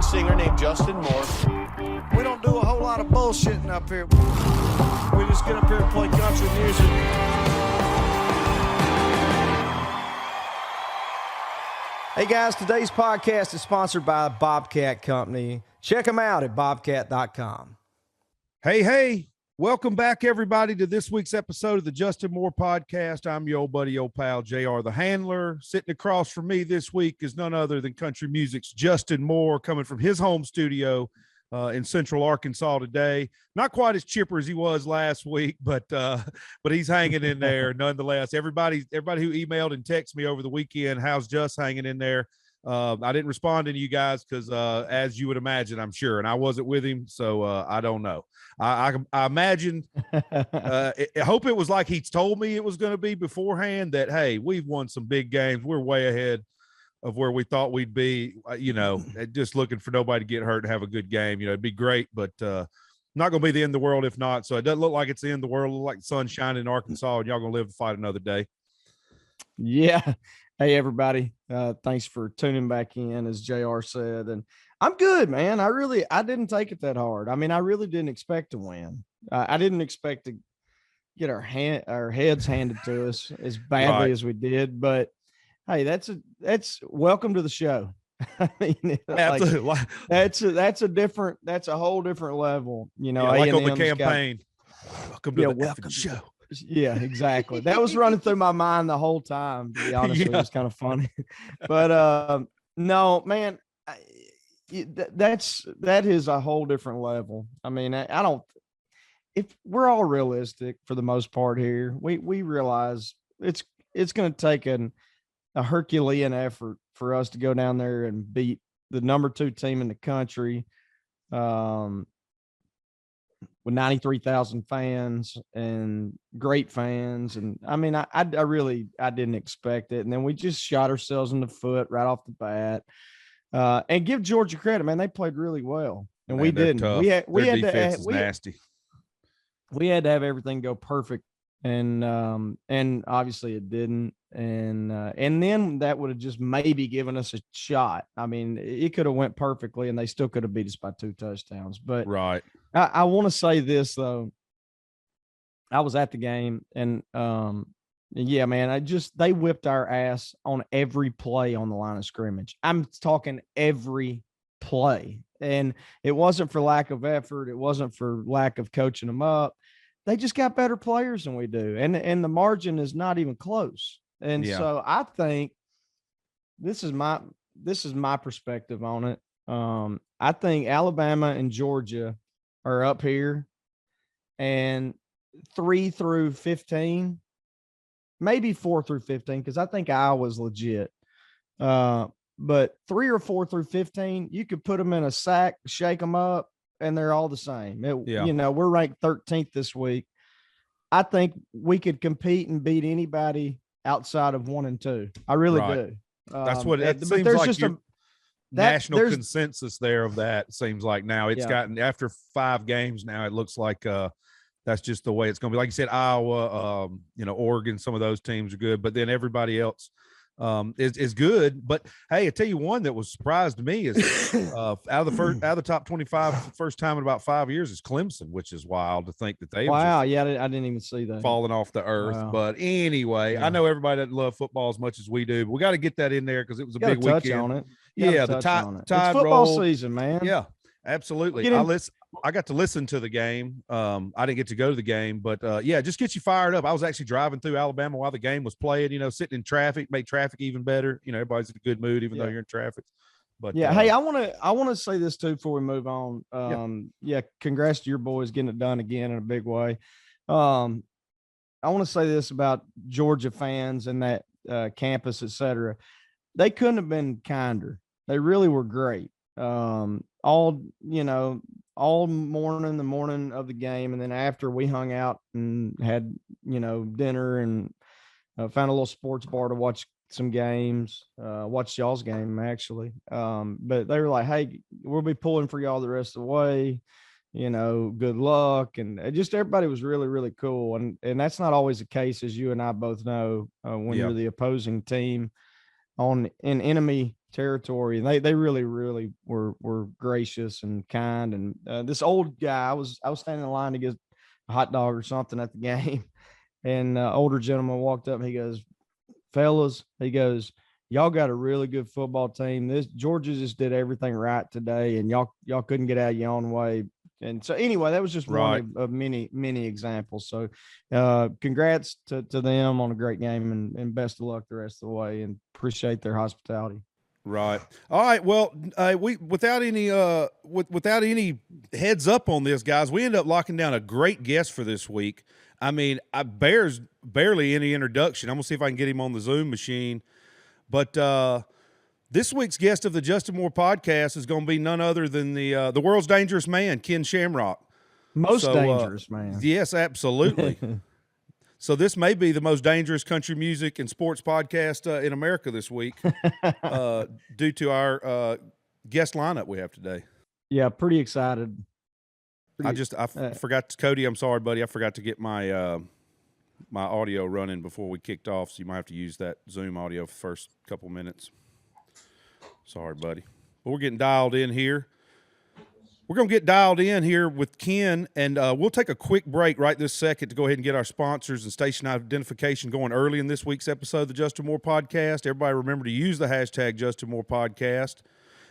lead singer named Justin Moore. We don't do a whole lot of bullshitting up here. We just get up here and play country music. Hey guys, today's podcast is sponsored by Bobcat Company. Check them out at bobcat.com. Hey, welcome back everybody to this week's episode of the Justin Moore Podcast. I'm your old buddy, old pal, JR the Handler. Sitting across from me this week is none other than country music's Justin Moore, coming from his home studio in Central Arkansas today. Not quite as chipper as he was last week, but he's hanging in there nonetheless. Everybody who emailed and texted me over the weekend, how's Just hanging in there? I didn't respond to you guys because, as you would imagine, I'm sure, and I wasn't with him, so I don't know. I imagine, I hope it was like he told me it was going to be beforehand, that, hey, we've won some big games. We're way ahead of where we thought we'd be, just looking for nobody to get hurt and have a good game. It'd be great, but not going to be the end of the world if not. So it doesn't look like it's the end of the world. It looks like the sun's shining in Arkansas, and y'all going to live to fight another day. Yeah. Hey, everybody. Thanks for tuning back in, as JR said. And I'm good, man. I didn't take it that hard. I mean, I really didn't expect to win. I didn't expect to get our heads handed to us as badly as we did, but hey, that's welcome to the show. I mean, absolutely. That's a whole different level, like on the campaign. Welcome to the show. Yeah, exactly. That was running through my mind the whole time, to be honest. It was kind of funny, but no, man, that is a whole different level. I mean, if we're all realistic for the most part here, we realize it's going to take a Herculean effort for us to go down there and beat the number 2 team in the country, with 93,000 fans and great fans. And I mean, I didn't expect it. And then we just shot ourselves in the foot right off the bat. And give Georgia credit, man. They played really well. And we didn't. Tough. We had defense is nasty. We had to have everything go perfect. And obviously it didn't. And then that would have just maybe given us a shot. I mean, it could have went perfectly and they still could have beat us by 2 touchdowns. But right. I want to say this though. I was at the game and yeah, man, they whipped our ass on every play on the line of scrimmage. I'm talking every play. And it wasn't for lack of effort. It wasn't for lack of coaching them up. They just got better players than we do. And the margin is not even close. And so I think this is my perspective on it. I think Alabama and Georgia are up here, and 3 through 15, maybe 4 through 15, because I think Iowa's legit. But 3 or 4 through 15, you could put them in a sack, shake them up, and they're all the same. We're ranked 13th this week. I think we could compete and beat anybody outside of 1 and 2. I really do. That's what it seems like. Just national consensus there of that. It seems like now it's gotten, after 5 games now, it looks like that's just the way it's going to be. Like you said, Iowa, Oregon, some of those teams are good, but then everybody else is good. But hey, I tell you one that was surprised to me is out of the top 25, first time in about 5 years, is Clemson, which is wild to think that they I didn't even see that falling off the earth. Wow. But anyway, I know everybody doesn't love football as much as we do, but we got to get that in there because it was a big weekend on it. The tide it's football season, man. Yeah, absolutely. I got to listen to the game. I didn't get to go to the game, but just get you fired up. I was actually driving through Alabama while the game was playing, sitting in traffic, make traffic even better. Everybody's in a good mood, even though you're in traffic. But hey, I want to say this too before we move on. Congrats to your boys getting it done again in a big way. I want to say this about Georgia fans and that campus, etc. They couldn't have been kinder. They really were great. All morning, the morning of the game. And then after, we hung out and had, dinner and found a little sports bar to watch some games, watched y'all's game actually. But they were like, hey, we'll be pulling for y'all the rest of the way. Good luck. And just everybody was really, really cool. And that's not always the case, as you and I both know, when you're the opposing team in enemy territory, and they really were gracious and kind. And this old guy, I was standing in line to get a hot dog or something at the game, and older gentleman walked up and he goes, "Fellas," he goes, "y'all got a really good football team. This Georgia just did everything right today, and y'all couldn't get out of your own way." And so anyway, that was just one of many examples. So congrats to them on a great game, and best of luck the rest of the way, and appreciate their hospitality. Right. All right. Well, we without any heads up on this, guys, we end up locking down a great guest for this week. I mean, Bear's barely any introduction. I'm gonna see if I can get him on the Zoom machine. But this week's guest of the Justin Moore podcast is going to be none other than the world's dangerous man, Ken Shamrock. Most dangerous man. Yes, absolutely. So this may be the most dangerous country music and sports podcast in America this week due to our guest lineup we have today. Yeah, pretty excited. I forgot, Cody, I'm sorry, buddy. I forgot to get my my audio running before we kicked off, so you might have to use that Zoom audio for the first couple minutes. Sorry, buddy. But we're getting dialed in here. We're going to get dialed in here with Ken, and we'll take a quick break right this second to go ahead and get our sponsors and station identification going early in this week's episode of the Justin Moore Podcast. Everybody remember to use the hashtag Justin Moore Podcast.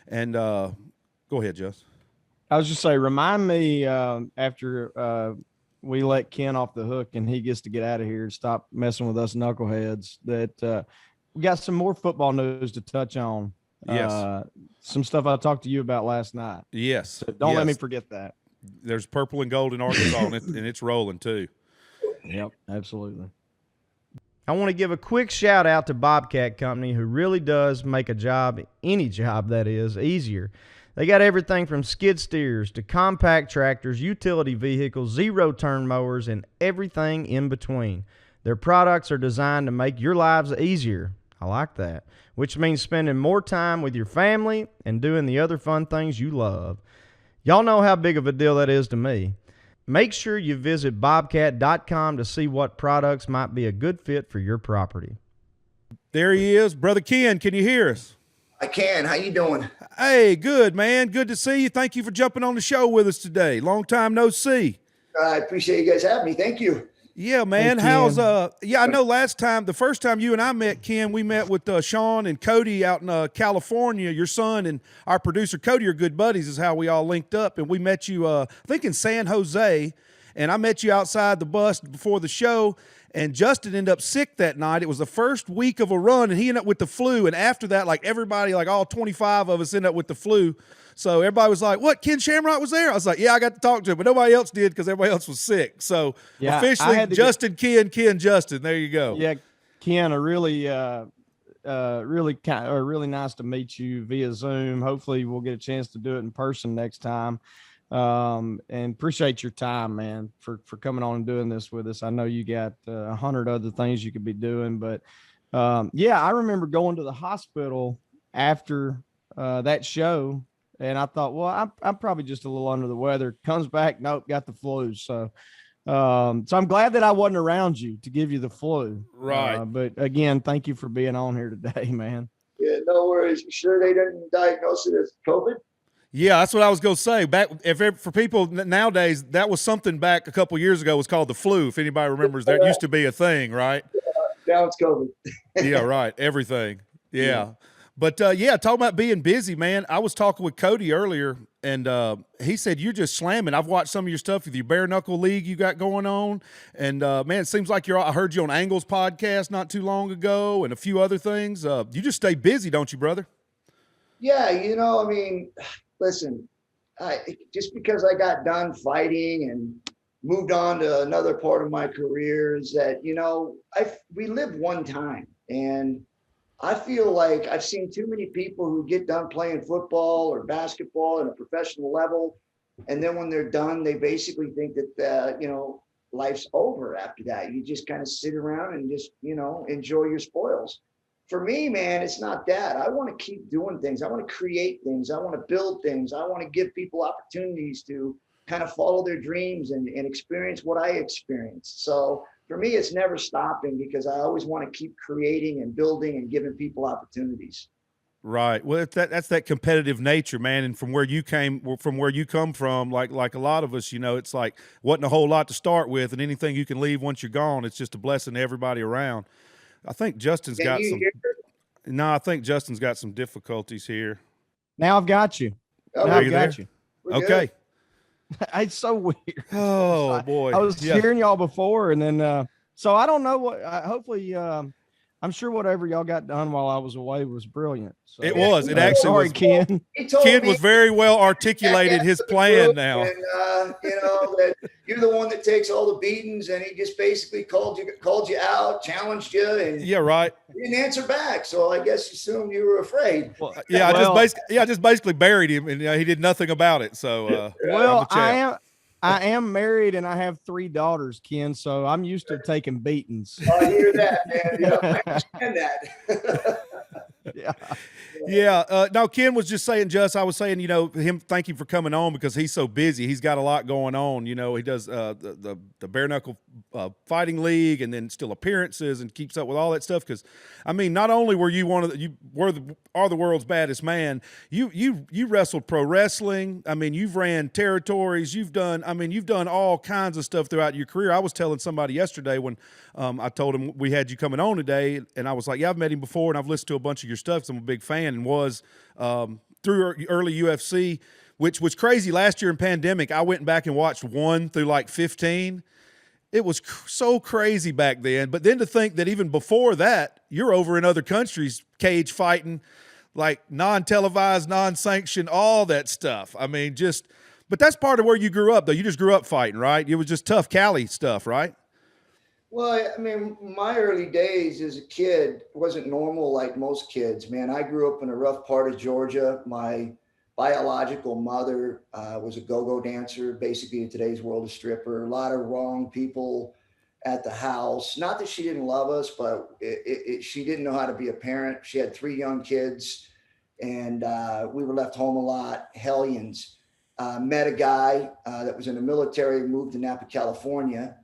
And go ahead, Justin. I was just saying, remind me after we let Ken off the hook and he gets to get out of here and stop messing with us knuckleheads that we got some more football news to touch on. Yes. Some stuff I talked to you about last night. Yes. So don't let me forget that. There's purple and gold in Arkansas, and it's rolling too. Yep, absolutely. I want to give a quick shout out to Bobcat Company, who really does make a job, any job that is, easier. They got everything from skid steers to compact tractors, utility vehicles, zero-turn mowers, and everything in between. Their products are designed to make your lives easier. I like that. Which means spending more time with your family and doing the other fun things you love. Y'all know how big of a deal that is to me. Make sure you visit bobcat.com to see what products might be a good fit for your property. There he is. Brother Ken, can you hear us? I can. How you doing? Hey, good, man. Good to see you. Thank you for jumping on the show with us today. Long time no see. I appreciate you guys having me. Thank you. Yeah, man. Hey, how's I know the first time you and I met, Ken, we met with Sean and Cody out in California. Your son and our producer Cody are good buddies, is how we all linked up. And we met you, I think in San Jose, and I met you outside the bus before the show. And Justin ended up sick that night. It was the first week of a run, and he ended up with the flu. And after that, like everybody, like all 25 of us ended up with the flu. So everybody was like, "What? Ken Shamrock was there?" I was like, "Yeah, I got to talk to him," but nobody else did because everybody else was sick. So yeah, officially, Justin, Ken, Justin. There you go. Yeah, Ken, really nice to meet you via Zoom. Hopefully, we'll get a chance to do it in person next time. And appreciate your time, man, for coming on and doing this with us. I know you got 100 other things you could be doing, but yeah, I remember going to the hospital after that show. And I thought, well, I'm probably just a little under the weather. Comes back, nope, got the flu. So I'm glad that I wasn't around you to give you the flu. Right. But again, thank you for being on here today, man. Yeah, no worries. You sure they didn't diagnose it as COVID? Yeah, that's what I was going to say. For people nowadays, that was something back a couple years ago was called the flu. If anybody remembers, that used to be a thing, right? Yeah, now it's COVID. Yeah, right. Everything. Yeah. But, talking about being busy, man, I was talking with Cody earlier, and he said you're just slamming. I've watched some of your stuff with your Bare Knuckle League you got going on. And, man, it seems like I heard you on Angle's podcast not too long ago and a few other things. You just stay busy, don't you, brother? Yeah, I mean, listen, just because I got done fighting and moved on to another part of my career is that, we live one time, and I feel like I've seen too many people who get done playing football or basketball at a professional level. And then when they're done, they basically think that, life's over after that. You just kind of sit around and just, enjoy your spoils. For me, man, it's not that. I want to keep doing things. I want to create things. I want to build things. I want to give people opportunities to kind of follow their dreams and experience what I experienced. So for me, it's never stopping because I always want to keep creating and building and giving people opportunities. Right. Well, that's that competitive nature, man. And from where you come from, like a lot of us, you know, it's like wasn't a whole lot to start with, and anything you can leave once you're gone, it's just a blessing to everybody around. I think Justin's Can got you some. hear? No, I think Justin's got some difficulties here. Now I've got you. Oh, Now Are I've you got there? you. we're Okay. good. It's so weird. Oh boy. I was Yeah. hearing y'all before, and then so I don't know what. Hopefully, I'm sure whatever y'all got done while I was away was brilliant. So, It was. It actually sorry, was. Ken. He told Ken me was very well articulated his plan now. and you know that you're the one that takes all the beatings, and he just basically called you out, challenged you, and Yeah, right. you didn't answer back. So I guess you assumed you were afraid. Well, Yeah, well, I just basically buried him, and he did nothing about it. So, well, I'm the champ. I am married and I have 3 daughters, Ken. So I'm used to taking beatings. I hear that, man. Yeah, I understand that. Yeah. Yeah. No, Ken was just saying, I was saying, you know, thank him for coming on because he's so busy. He's got a lot going on. You know, he does the Bare Knuckle Fighting League and then still appearances and keeps up with all that stuff. Because, I mean, not only were you are the world's baddest man, you wrestled pro wrestling. I mean, you've ran territories. You've done all kinds of stuff throughout your career. I was telling somebody yesterday when I told him we had you coming on today, and I was like, yeah, I've met him before and I've listened to a bunch of your stuff because I'm a big fan and was through early UFC, which was crazy. Last year in pandemic, I went back and watched 1 through like 15. It was so crazy back then. But then to think that even before that, you're over in other countries cage fighting, like non-televised, non-sanctioned, all that stuff. I mean, but that's part of where you grew up, though. You just grew up fighting, right? It was just tough Cali stuff, right? Well, I mean, my early days as a kid wasn't normal like most kids, man. I grew up in a rough part of Georgia. My biological mother was a go-go dancer, basically in today's world, a stripper. A lot of wrong people at the house. Not that she didn't love us, but she didn't know how to be a parent. She had 3 young kids, and we were left home a lot. Hellions. Met a guy that was in the military, moved to Napa, California.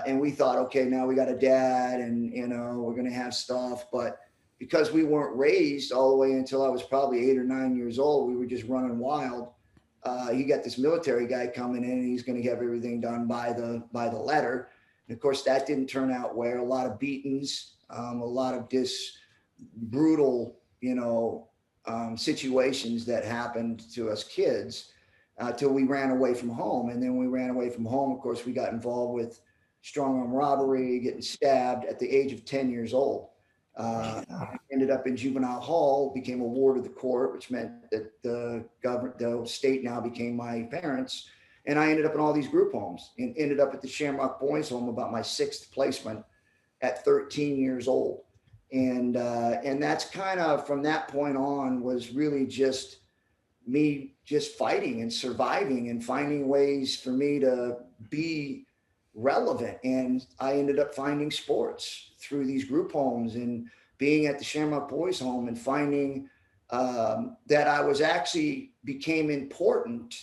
And we thought, okay, now we got a dad and, you know, we're going to have stuff. But because we weren't raised all the way until I was probably 8 or 9 years old, we were just running wild. You got this military guy coming in and he's going to have everything done by the letter. And of course, that didn't turn out well. A lot of beatings, a lot of brutal, you know, situations that happened to us kids till we ran away from home. And then we ran away from home. Of course, we got involved with strong arm robbery, getting stabbed at the age of 10 years old. Ended up in juvenile hall, became a ward of the court, which meant that the state now became my parents. And I ended up in all these group homes and ended up at the Shamrock Boys Home about my 6th placement at 13 years old. And that's kind of from that point on was really just me just fighting and surviving and finding ways for me to be relevant. And I ended up finding sports through these group homes and being at the Shamrock Boys Home and finding that I was actually became important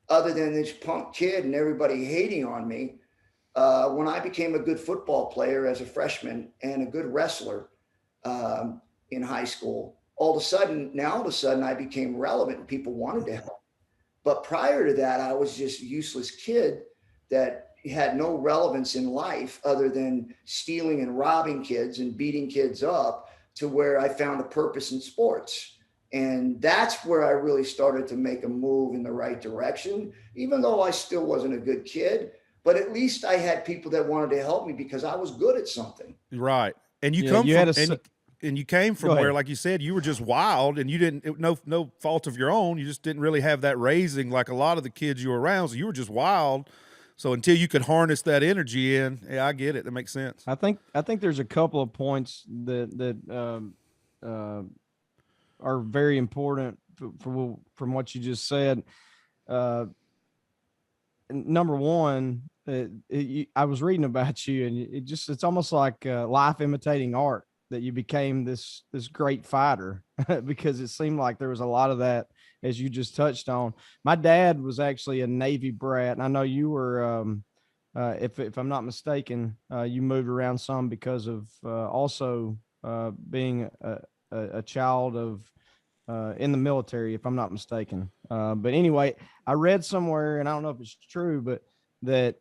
other than this punk kid and everybody hating on me. When I became a good football player as a freshman and a good wrestler in high school, all of a sudden I became relevant and people wanted to help. But prior to that, I was just a useless kid that had no relevance in life other than stealing and robbing kids and beating kids up, to where I found a purpose in sports. And that's where I really started to make a move in the right direction, even though I still wasn't a good kid, but at least I had people that wanted to help me because I was good at something. Right. And you came from where, like you said, you were just wild and you didn't, no fault of your own. You just didn't really have that raising like a lot of the kids you were around. So you were just wild. So until you could harness that energy in, yeah, I get it. That makes sense. I think there's a couple of points that are very important from what you just said. Number one, I was reading about you, and it's almost like life imitating art, that you became this great fighter because it seemed like there was a lot of that, as you just touched on. My dad was actually a Navy brat, and I know you were, if I'm not mistaken, you moved around some because of also being a child of in the military, if I'm not mistaken. But anyway, I read somewhere, and I don't know if it's true, but that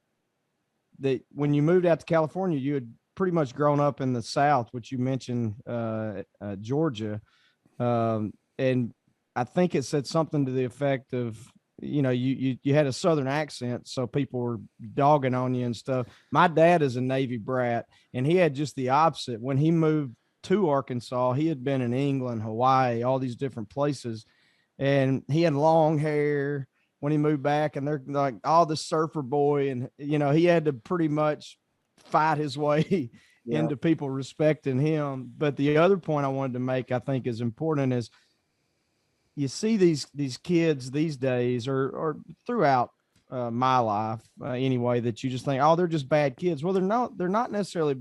when you moved out to California, you had pretty much grown up in the South, which you mentioned, Georgia. And I think it said something to the effect of, you had a Southern accent, so people were dogging on you and stuff. My dad is a Navy brat, and he had just the opposite. When he moved to Arkansas, he had been in England, Hawaii, all these different places, and he had long hair when he moved back, and they're like, oh, the surfer boy. And, he had to pretty much fight his way into people respecting him. But the other point I wanted to make, I think is important, is you see these kids these days, or throughout my life anyway, that you just think, oh, they're just bad kids. Well, they're not necessarily,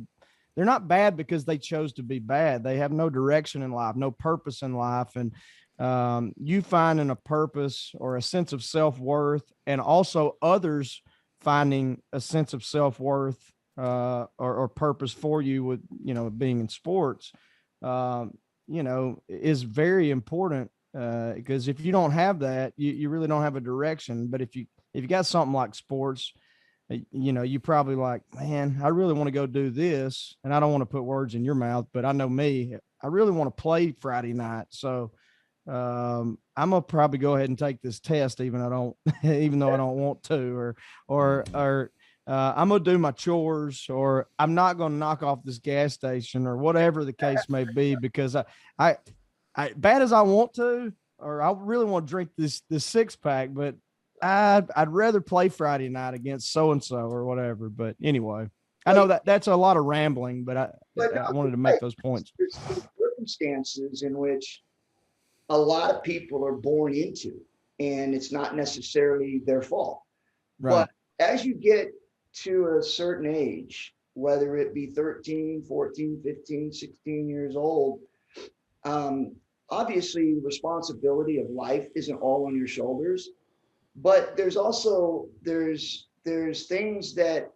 they're not bad because they chose to be bad. They have no direction in life, no purpose in life. And you finding a purpose or a sense of self-worth, and also others finding a sense of self-worth or purpose for you with, being in sports, is very important. Because if you don't have that, you really don't have a direction. But if you got something like sports, you probably like, man, I really want to go do this. And I don't want to put words in your mouth, but I know me, I really want to play Friday night. So I'm gonna probably go ahead and take this test, even though I don't want to, or I'm gonna do my chores, or I'm not gonna knock off this gas station, or whatever the case may be, because I bad as I want to, or I really want to drink this 6-pack, but I'd rather play Friday night against so-and-so or whatever. But anyway, I know that's a lot of rambling, but I wanted to make those points. There's circumstances in which a lot of people are born into, and it's not necessarily their fault. Right. But as you get to a certain age, whether it be 13, 14, 15, 16 years old, obviously the responsibility of life isn't all on your shoulders, but there's also there's things that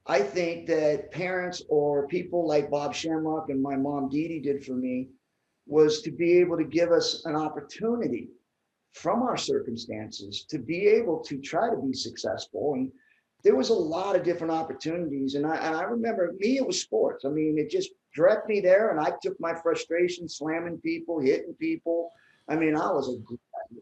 I think that parents or people like Bob Shamrock and my mom Dee Dee did for me, was to be able to give us an opportunity from our circumstances to be able to try to be successful. And there was a lot of different opportunities. And I remember me, it was sports. I mean, it just directed me there, and I took my frustration slamming people, hitting people. I mean, I was a good guy.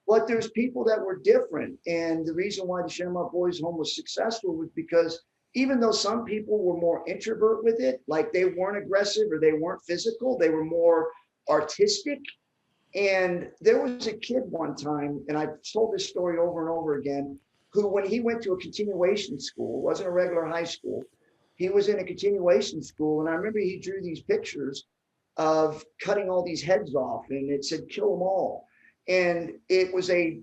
But there's people that were different. And the reason why the Shamrock Boys Home was successful was because even though some people were more introvert with it, like they weren't aggressive or they weren't physical, they were more artistic. And there was a kid one time, and I've told this story over and over again, who, when he went to a continuation school, it wasn't a regular high school, he was in a continuation school. And I remember he drew these pictures of cutting all these heads off, and it said, kill them all. And it was a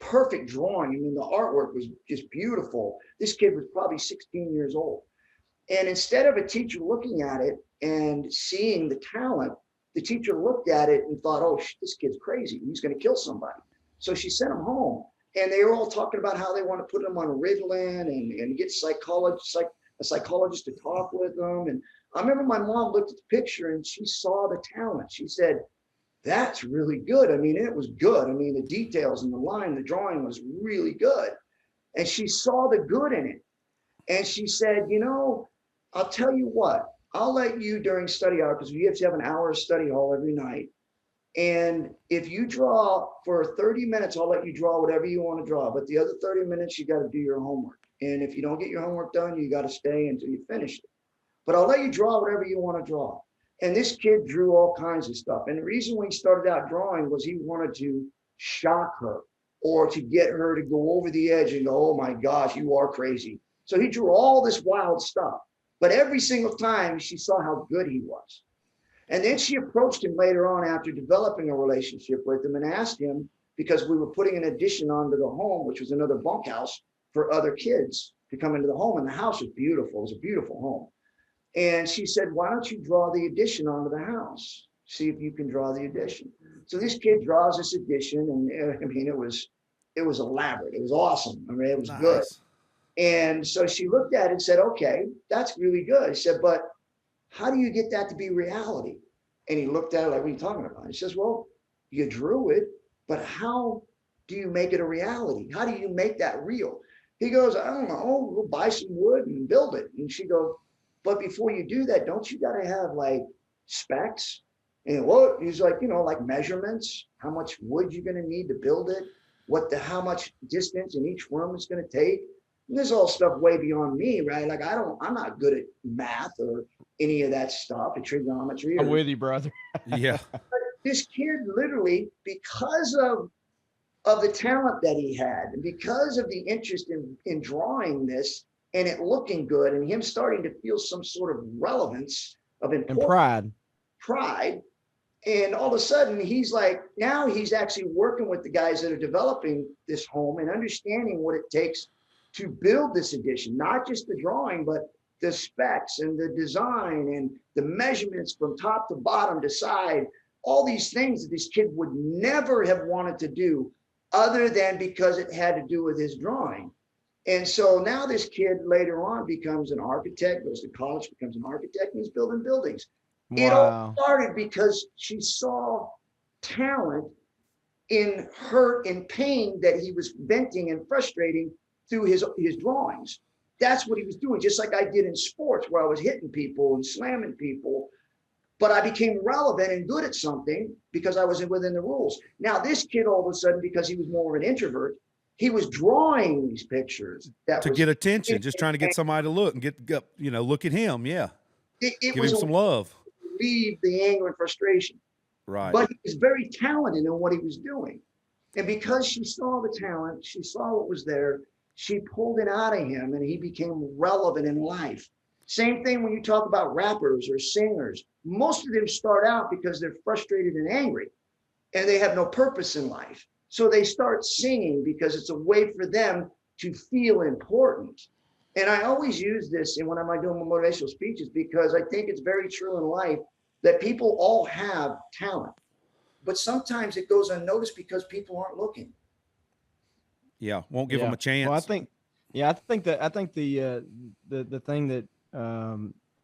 perfect drawing. I mean, the artwork was just beautiful. This kid was probably 16 years old. And instead of a teacher looking at it and seeing the talent, the teacher looked at it and thought, oh, this kid's crazy. He's going to kill somebody. So she sent him home. And they were all talking about how they want to put him on Ritalin and get a psychologist to talk with them. And I remember my mom looked at the picture and she saw the talent. She said, that's really good. I mean, it was good. I mean, the details and the line, the drawing was really good. And she saw the good in it. And she said, I'll tell you what, I'll let you during study hour, because you have to have an hour of study hall every night. And if you draw for 30 minutes, I'll let you draw whatever you want to draw. But the other 30 minutes, you got to do your homework. And if you don't get your homework done, you got to stay until you finish it. But I'll let you draw whatever you want to draw. And this kid drew all kinds of stuff. And the reason we started out drawing was he wanted to shock her, or to get her to go over the edge and go, oh my gosh, you are crazy. So he drew all this wild stuff. But every single time she saw how good he was. And then she approached him later on after developing a relationship with him and asked him, because we were putting an addition onto the home, which was another bunkhouse for other kids to come into the home. And the house was beautiful. It was a beautiful home. And she said, why don't you draw the addition onto the house? See if you can draw the addition. So this kid draws this addition, and I mean, it was elaborate. It was awesome. I mean, it was good. And so she looked at it and said, okay, that's really good. I said, but how do you get that to be reality? And he looked at it like, what are you talking about? He says, well, you drew it, but how do you make it a reality? How do you make that real? He goes, I don't know, we'll buy some wood and build it. And she goes, but before you do that, don't you got to have like specs? And well, he's like, like measurements, how much wood you're going to need to build it, how much distance in each room it's going to take. And this is all stuff way beyond me, right? Like I'm not good at math or any of that stuff, and trigonometry. I'm with you, brother. Yeah. But this kid literally, because of the talent that he had, and because of the interest in drawing this and it looking good, and him starting to feel some sort of relevance of importance, And pride. And all of a sudden, he's like, now he's actually working with the guys that are developing this home and understanding what it takes to build this addition, not just the drawing, but the specs and the design and the measurements from top to bottom to side, all these things that this kid would never have wanted to do other than because it had to do with his drawing. And so now this kid later on becomes an architect, goes to college, becomes an architect, and he's building buildings. Wow. It all started because she saw talent in hurt and pain that he was venting and frustrating through his drawings. That's what he was doing, just like I did in sports, where I was hitting people and slamming people. But I became relevant and good at something because I was within the rules. Now, this kid, all of a sudden, because he was more of an introvert, he was drawing these pictures to get attention, just trying to get somebody to look and get look at him. Yeah. It Give was him some love. Relieve the anger and frustration. Right. But he was very talented in what he was doing. And because she saw the talent, she saw what was there, she pulled it out of him and he became relevant in life. Same thing when you talk about rappers or singers. Most of them start out because they're frustrated and angry and they have no purpose in life. So they start singing because it's a way for them to feel important. And I always use this when I'm doing motivational speeches because I think it's very true in life that people all have talent, but sometimes it goes unnoticed because people aren't looking. Yeah, won't give them a chance. Well, I think the thing that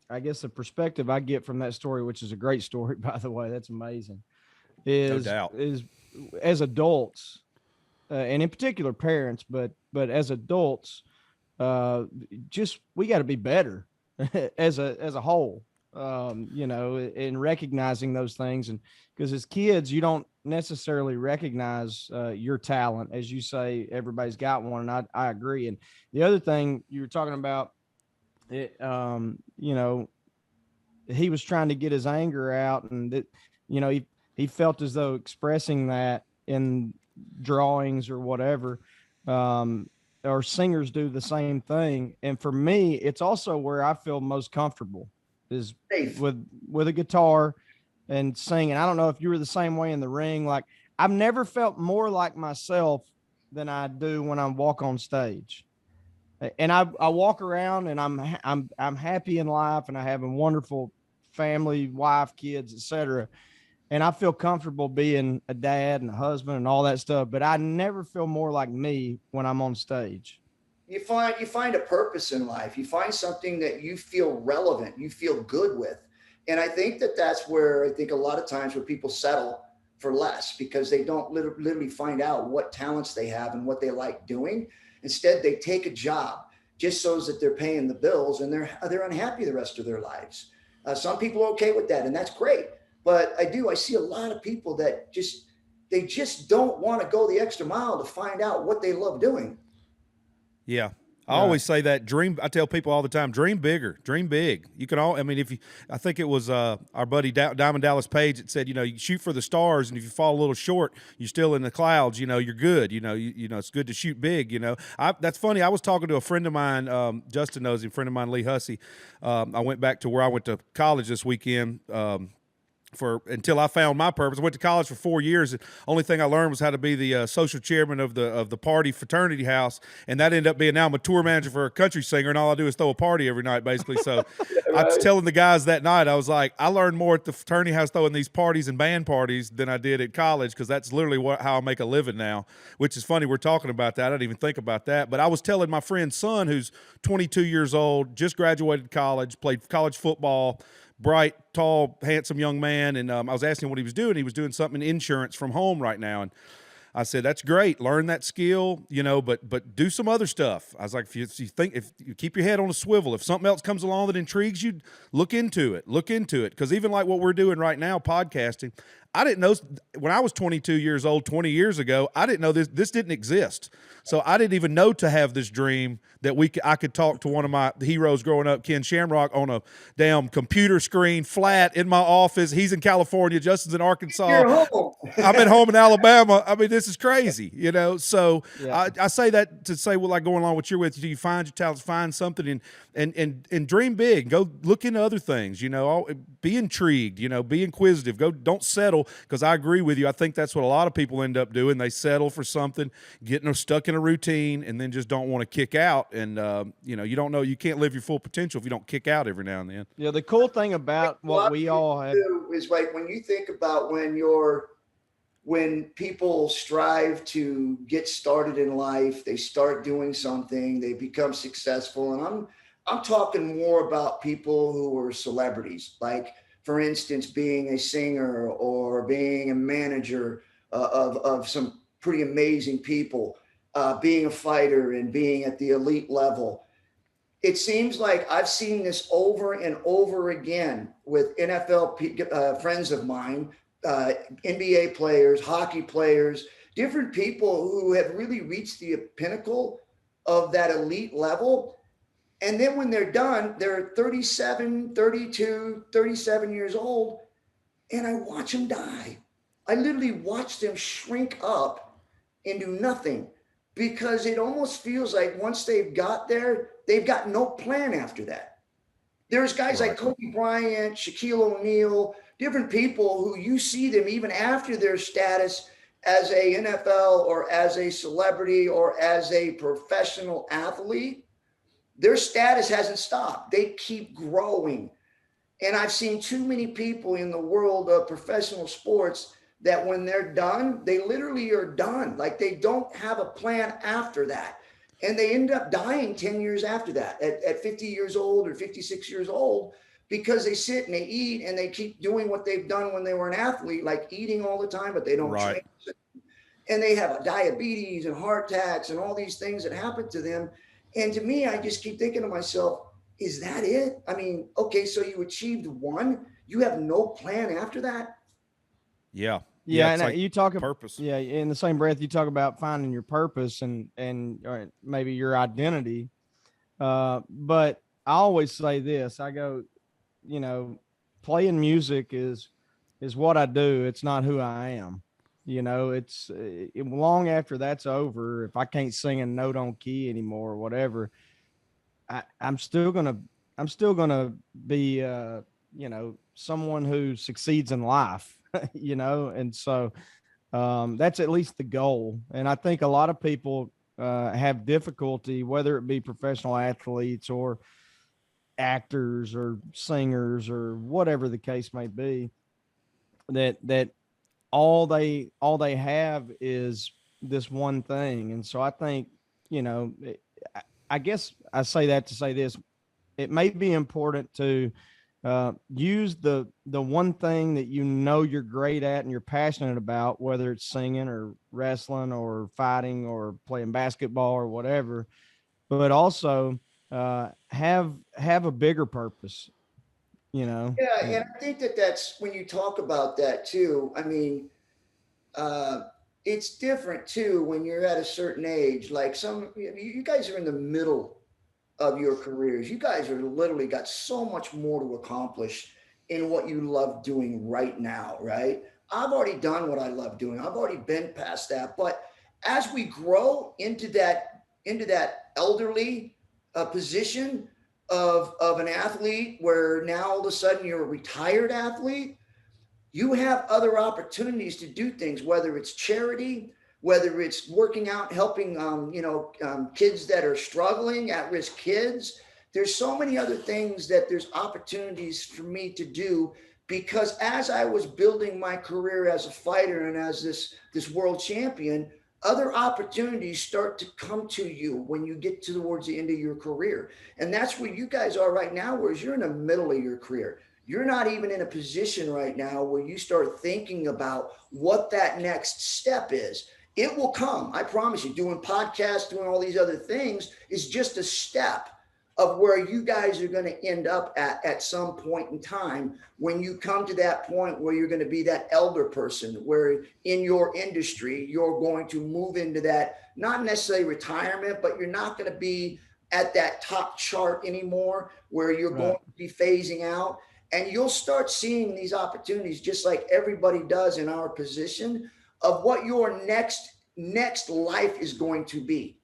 I guess the perspective I get from that story, which is a great story, by the way, that's amazing, is as adults, and in particular parents, but as adults, we got to be better as a whole, in recognizing those things. And because as kids, you don't necessarily recognize your talent. As you say, everybody's got one. And I agree. And the other thing you were talking about, he was trying to get his anger out, and that, he felt as though expressing that in drawings or whatever, or singers do the same thing. And for me, it's also where I feel most comfortable is with a guitar and singing. I don't know if you were the same way in the ring. Like, I've never felt more like myself than I do when I walk on stage. And I walk around and I'm happy in life, and I have a wonderful family, wife, kids, etc. And I feel comfortable being a dad and a husband and all that stuff, but I never feel more like me when I'm on stage. You find a purpose in life. You find something that you feel relevant, you feel good with. And I think that's where I think a lot of times where people settle for less, because they don't literally find out what talents they have and what they like doing. Instead, they take a job just so that they're paying the bills, and they're unhappy the rest of their lives. Some people are okay with that, and that's great. But I see a lot of people that they just don't want to go the extra mile to find out what they love doing. Yeah. I always say that I tell people all the time, dream bigger, dream big. You can I think it was our buddy Diamond Dallas Page that said, you shoot for the stars, and if you fall a little short, you're still in the clouds, you're good. It's good to shoot big, that's funny. I was talking to a friend of mine, Justin knows him, friend of mine, Lee Hussey. I went back to where I went to college this weekend, until I found my purpose. I went to college for 4 years. The only thing I learned was how to be the social chairman of the party fraternity house, and that ended up being, now I'm a tour manager for a country singer, and all I do is throw a party every night, basically. So right. I was telling the guys that night, I was like, I learned more at the fraternity house throwing these parties and band parties than I did at college, because that's literally how I make a living now, which is funny. We're talking about that. I didn't even think about that. But I was telling my friend's son, who's 22 years old, just graduated college, played college football, bright, tall, handsome young man. And I was asking him what he was doing. He was doing something in insurance from home right now. And I said, that's great. Learn that skill, but do some other stuff. I was like, if you keep your head on a swivel, if something else comes along that intrigues you, look into it. Because even like what we're doing right now, podcasting, I didn't know when I was 22 years old, 20 years ago, I didn't know this didn't exist. So I didn't even know to have this dream that I could talk to one of my heroes growing up, Ken Shamrock, on a damn computer screen flat in my office. He's in California, Justin's in Arkansas. You're home. I'm at home in Alabama. I mean, this is crazy, So Yeah. I say that to say, well, like going along with you find your talents, find something and dream big. Go look into other things, be intrigued, be inquisitive. Don't settle, because I agree with you. I think that's what a lot of people end up doing. They settle for something, getting stuck in a routine, and then just don't want to kick out. And, you can't live your full potential if you don't kick out every now and then. Yeah. The cool thing about what we all have is like when you think about when people strive to get started in life, they start doing something, they become successful. And I'm talking more about people who are celebrities, like, for instance, being a singer or being a manager of some pretty amazing people, being a fighter and being at the elite level. It seems like I've seen this over and over again with NFL friends of mine, NBA players, hockey players, different people who have really reached the pinnacle of that elite level. And then when they're done, they're 37, 32, 37 years old, and I watch them die. I literally watch them shrink up into nothing, because it almost feels like once they've got there, they've got no plan after that. There's guys like Kobe Bryant, Shaquille O'Neal, different people who you see them even after their status as a NFL or as a celebrity or as a professional athlete, their status hasn't stopped. They keep growing. And I've seen too many people in the world of professional sports that when they're done, they literally are done. Like, they don't have a plan after that. And they end up dying 10 years after that at 50 years old or 56 years old, because they sit and they eat and they keep doing what they've done when they were an athlete, like eating all the time, but they don't train. And they have diabetes and heart attacks and all these things that happen to them. And to me, I just keep thinking to myself, is that it? I mean, okay, so you achieved one, you have no plan after that? Yeah, and like you talk about purpose. Yeah, in the same breath, you talk about finding your purpose and maybe your identity. But I always say this: I go, playing music is what I do. It's not who I am. It's long after that's over. If I can't sing a note on key anymore or whatever, I'm still gonna be someone who succeeds in life. And so that's at least the goal. And I think a lot of people have difficulty, whether it be professional athletes or actors or singers or whatever the case may be, that all they have is this one thing. And so I think, I guess I say that to say this: it may be important to use the one thing that you're great at and you're passionate about, whether it's singing or wrestling or fighting or playing basketball or whatever, but also have a bigger purpose. Yeah, and I think that's when you talk about that too. I mean, it's different too when you're at a certain age. Like you guys are in the middle of your careers. You guys are literally got so much more to accomplish in what you love doing right now, right? I've already done what I love doing. I've already been past that. But as we grow into that elderly position of an athlete, where now all of a sudden you're a retired athlete, you have other opportunities to do things, whether it's charity, whether it's working out, helping, kids that are struggling, at-risk kids. There's so many other things that there's opportunities for me to do, because as I was building my career as a fighter and as this world champion, other opportunities start to come to you when you get towards the end of your career. And that's where you guys are right now, whereas you're in the middle of your career. you're not even in a position right now where you start thinking about what that next step is. It will come. I promise you, doing podcasts, doing all these other things is just a step of where you guys are going to end up at some point in time when you come to that point where you're going to be that elder person, where in your industry, you're going to move into that, not necessarily retirement, but you're not going to be at that top chart anymore, where you're going to be phasing out. And you'll start seeing these opportunities, just like everybody does in our position, of what your next life is going to be.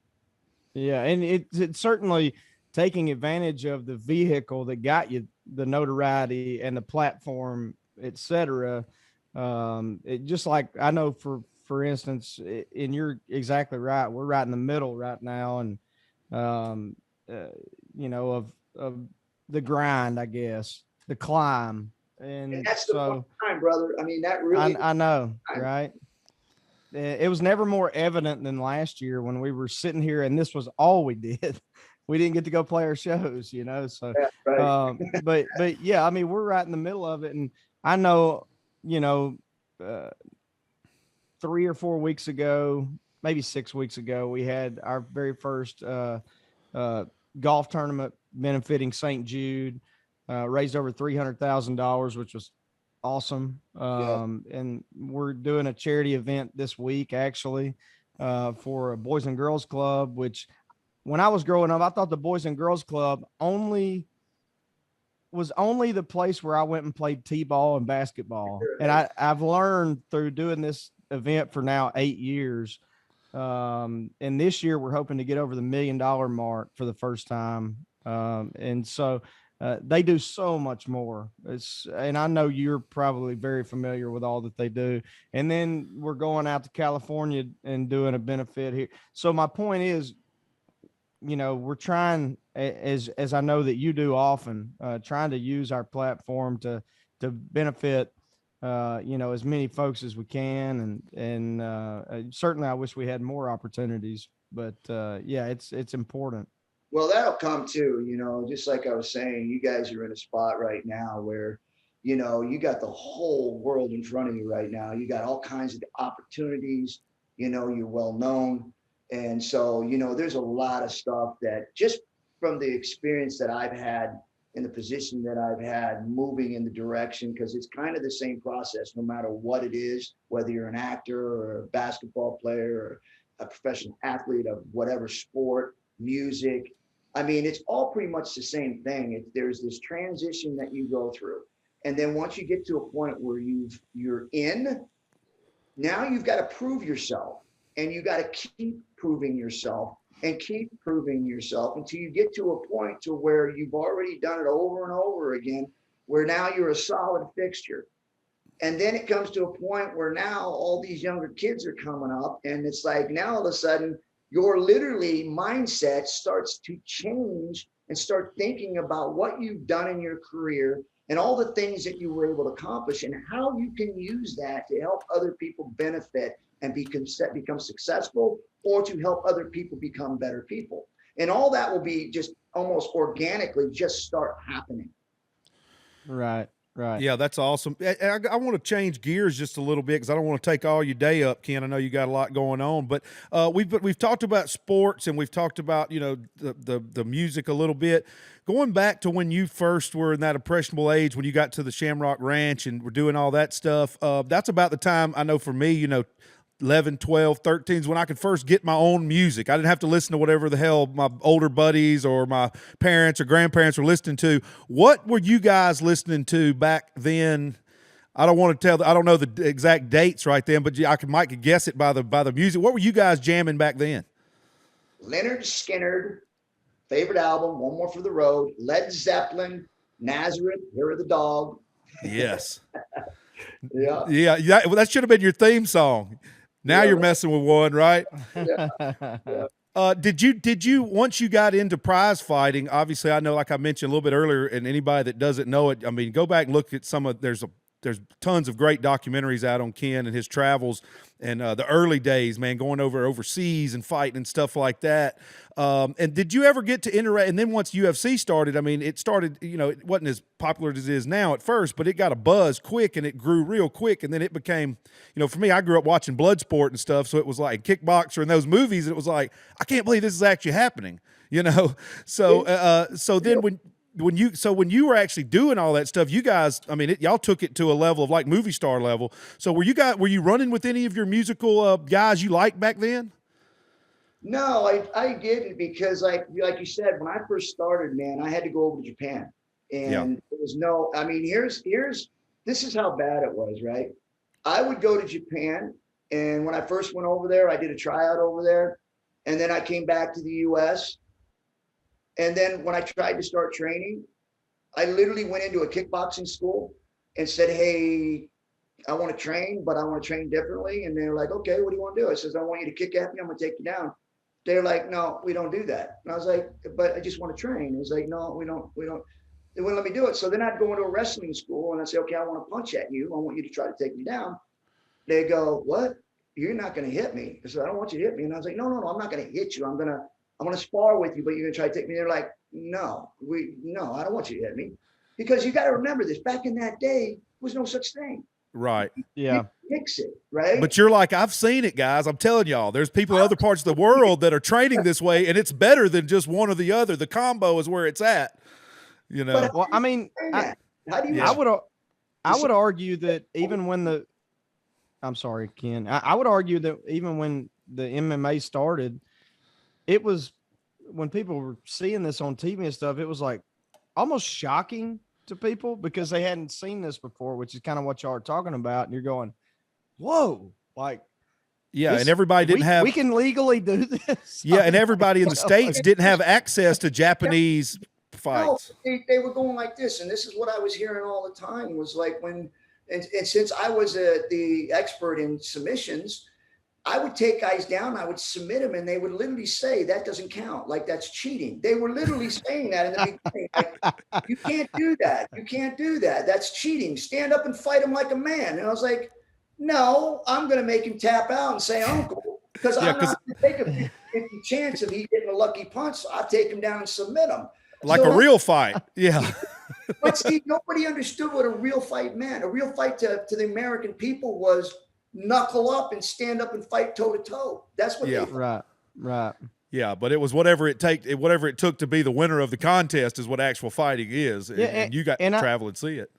Yeah, and it's certainly taking advantage of the vehicle that got you the notoriety and the platform, et cetera. It just like, I know for instance, and you're exactly right. We're right in the middle right now. And, you know, of the grind, I guess, the climb. And that's the so time, brother. I mean, that really, I know, right? It was never more evident than last year when we were sitting here and this was all we did. We didn't get to go play our shows, you know? So, yeah, right. but yeah, I mean, we're right in the middle of it. And I know, you know, 3 or 4 weeks ago, maybe 6 weeks ago, we had our very first, golf tournament benefiting St. Jude, raised over $300,000, which was awesome. And we're doing a charity event this week, actually, for a Boys and Girls Club, which when I was growing up, I thought the Boys and Girls Club was only the place where I went and played t-ball and basketball. And I've learned through doing this event for now 8 years. And this year we're hoping to get over the $1 million mark for the first time. And so they do so much more. And I know you're probably very familiar with all that they do. And then we're going out to California and doing a benefit here. So my point is, you know, we're trying, as I know that you do often, trying to use our platform to benefit, you know, as many folks as we can. And certainly I wish we had more opportunities, but yeah, it's important. Well, that'll come too, you know, just like I was saying, you guys are in a spot right now where, you know, you got the whole world in front of you right now. You got all kinds of opportunities, you know, you're well known. And so, you know, there's a lot of stuff that just from the experience that I've had in the position that I've had moving in the direction, because it's kind of the same process, no matter what it is, whether you're an actor or a basketball player or a professional athlete of whatever sport, music. I mean, it's all pretty much the same thing. There's this transition that you go through. And then once you get to a point where you're in, now you've got to prove yourself, and you got to keep proving yourself and keep proving yourself until you get to a point to where you've already done it over and over again, where now you're a solid fixture. And then it comes to a point where now all these younger kids are coming up, and it's like now all of a sudden your literally mindset starts to change and start thinking about what you've done in your career and all the things that you were able to accomplish and how you can use that to help other people benefit and become successful, or to help other people become better people. And all that will be just almost organically just start happening. Right. Right. Yeah, that's awesome. I want to change gears just a little bit because I don't want to take all your day up, Ken. I know you got a lot going on, but we've talked about sports and we've talked about, you know, the music a little bit. Going back to when you first were in that impressionable age, when you got to the Shamrock Ranch and were doing all that stuff, that's about the time, I know for me, you know, 11, 12, 13 is when I could first get my own music. I didn't have to listen to whatever the hell my older buddies or my parents or grandparents were listening to. What were you guys listening to back then? I don't want to tell. I don't know the exact dates right then, but Mike could guess it by the music. What were you guys jamming back then? Leonard Skinner, favorite album, One More for the Road. Led Zeppelin, Nazareth, Hair of the Dog. Yes. Yeah. Well, that should have been your theme song. Now you're messing with one, right? Yeah. Did you once you got into prize fighting? Obviously, I know, like I mentioned a little bit earlier, and anybody that doesn't know it, I mean, go back and look at there's there's tons of great documentaries out on Ken and his travels and the early days, man, going overseas and fighting and stuff like that. And did you ever get to interact? And then once UFC started, I mean, it started, it wasn't as popular as it is now at first, but it got a buzz quick and it grew real quick. And then it became, for me, I grew up watching Bloodsport and stuff. So it was like Kickboxer and those movies. And it was like, I can't believe this is actually happening, So, so then when you were actually doing all that stuff, you guys, I mean, y'all took it to a level of like movie star level. So were you running with any of your musical guys you liked back then? No, I didn't, because like you said, when I first started, man, I had to go over to Japan, and there was no, I mean, this is how bad it was, right? I would go to Japan, and when I first went over there, I did a tryout over there, and then I came back to the US. And then when I tried to start training, I literally went into a kickboxing school and said, hey, I want to train, but I want to train differently. And they're like, okay, what do you want to do? I says, I want you to kick at me. I'm going to take you down. They're like, no, we don't do that. And I was like, but I just want to train. It was like, no, we don't. They wouldn't let me do it. So then I'd go into a wrestling school and I'd say, okay, I want to punch at you. I want you to try to take me down. They go, what? You're not going to hit me. I said, I don't want you to hit me. And I was like, no, I'm not going to hit you. I'm going to spar with you, but you're going to try to take me. They're like, no, I don't want you to hit me. Because you got to remember this, back in that day, there was no such thing. Right. Yeah. Fix it, right? But you're like, I've seen it, guys. I'm telling y'all, there's people in other parts of the world that are training this way, and it's better than just one or the other. The combo is where it's at. Well, I mean, I would argue that even when I'm sorry, Ken. I would argue that even when the MMA started, it was, when people were seeing this on TV and stuff, it was like almost shocking to people because they hadn't seen this before, which is kind of what y'all are talking about. And you're going, whoa, like, yeah. And everybody didn't we can legally do this. Yeah. And everybody in the States didn't have access to Japanese fights. No, they were going like this. And this is what I was hearing all the time was like and since I was the expert in submissions, I would take guys down, I would submit them, and they would literally say, that doesn't count. Like, that's cheating. They were literally saying that in the beginning. Like, you can't do that. You can't do that. That's cheating. Stand up and fight him like a man. And I was like, no, I'm going to make him tap out and say uncle, because I'm not going to take a 50 chance of he getting a lucky punch. So I'll take him down and submit him. Like a real fight. Yeah. But see, nobody understood what a real fight meant. A real fight to the American people was knuckle up and stand up and fight toe to toe. That's what they thought. Right. Yeah, but it was whatever it took to be the winner of the contest is what actual fighting is. Yeah, and you got to travel and see it.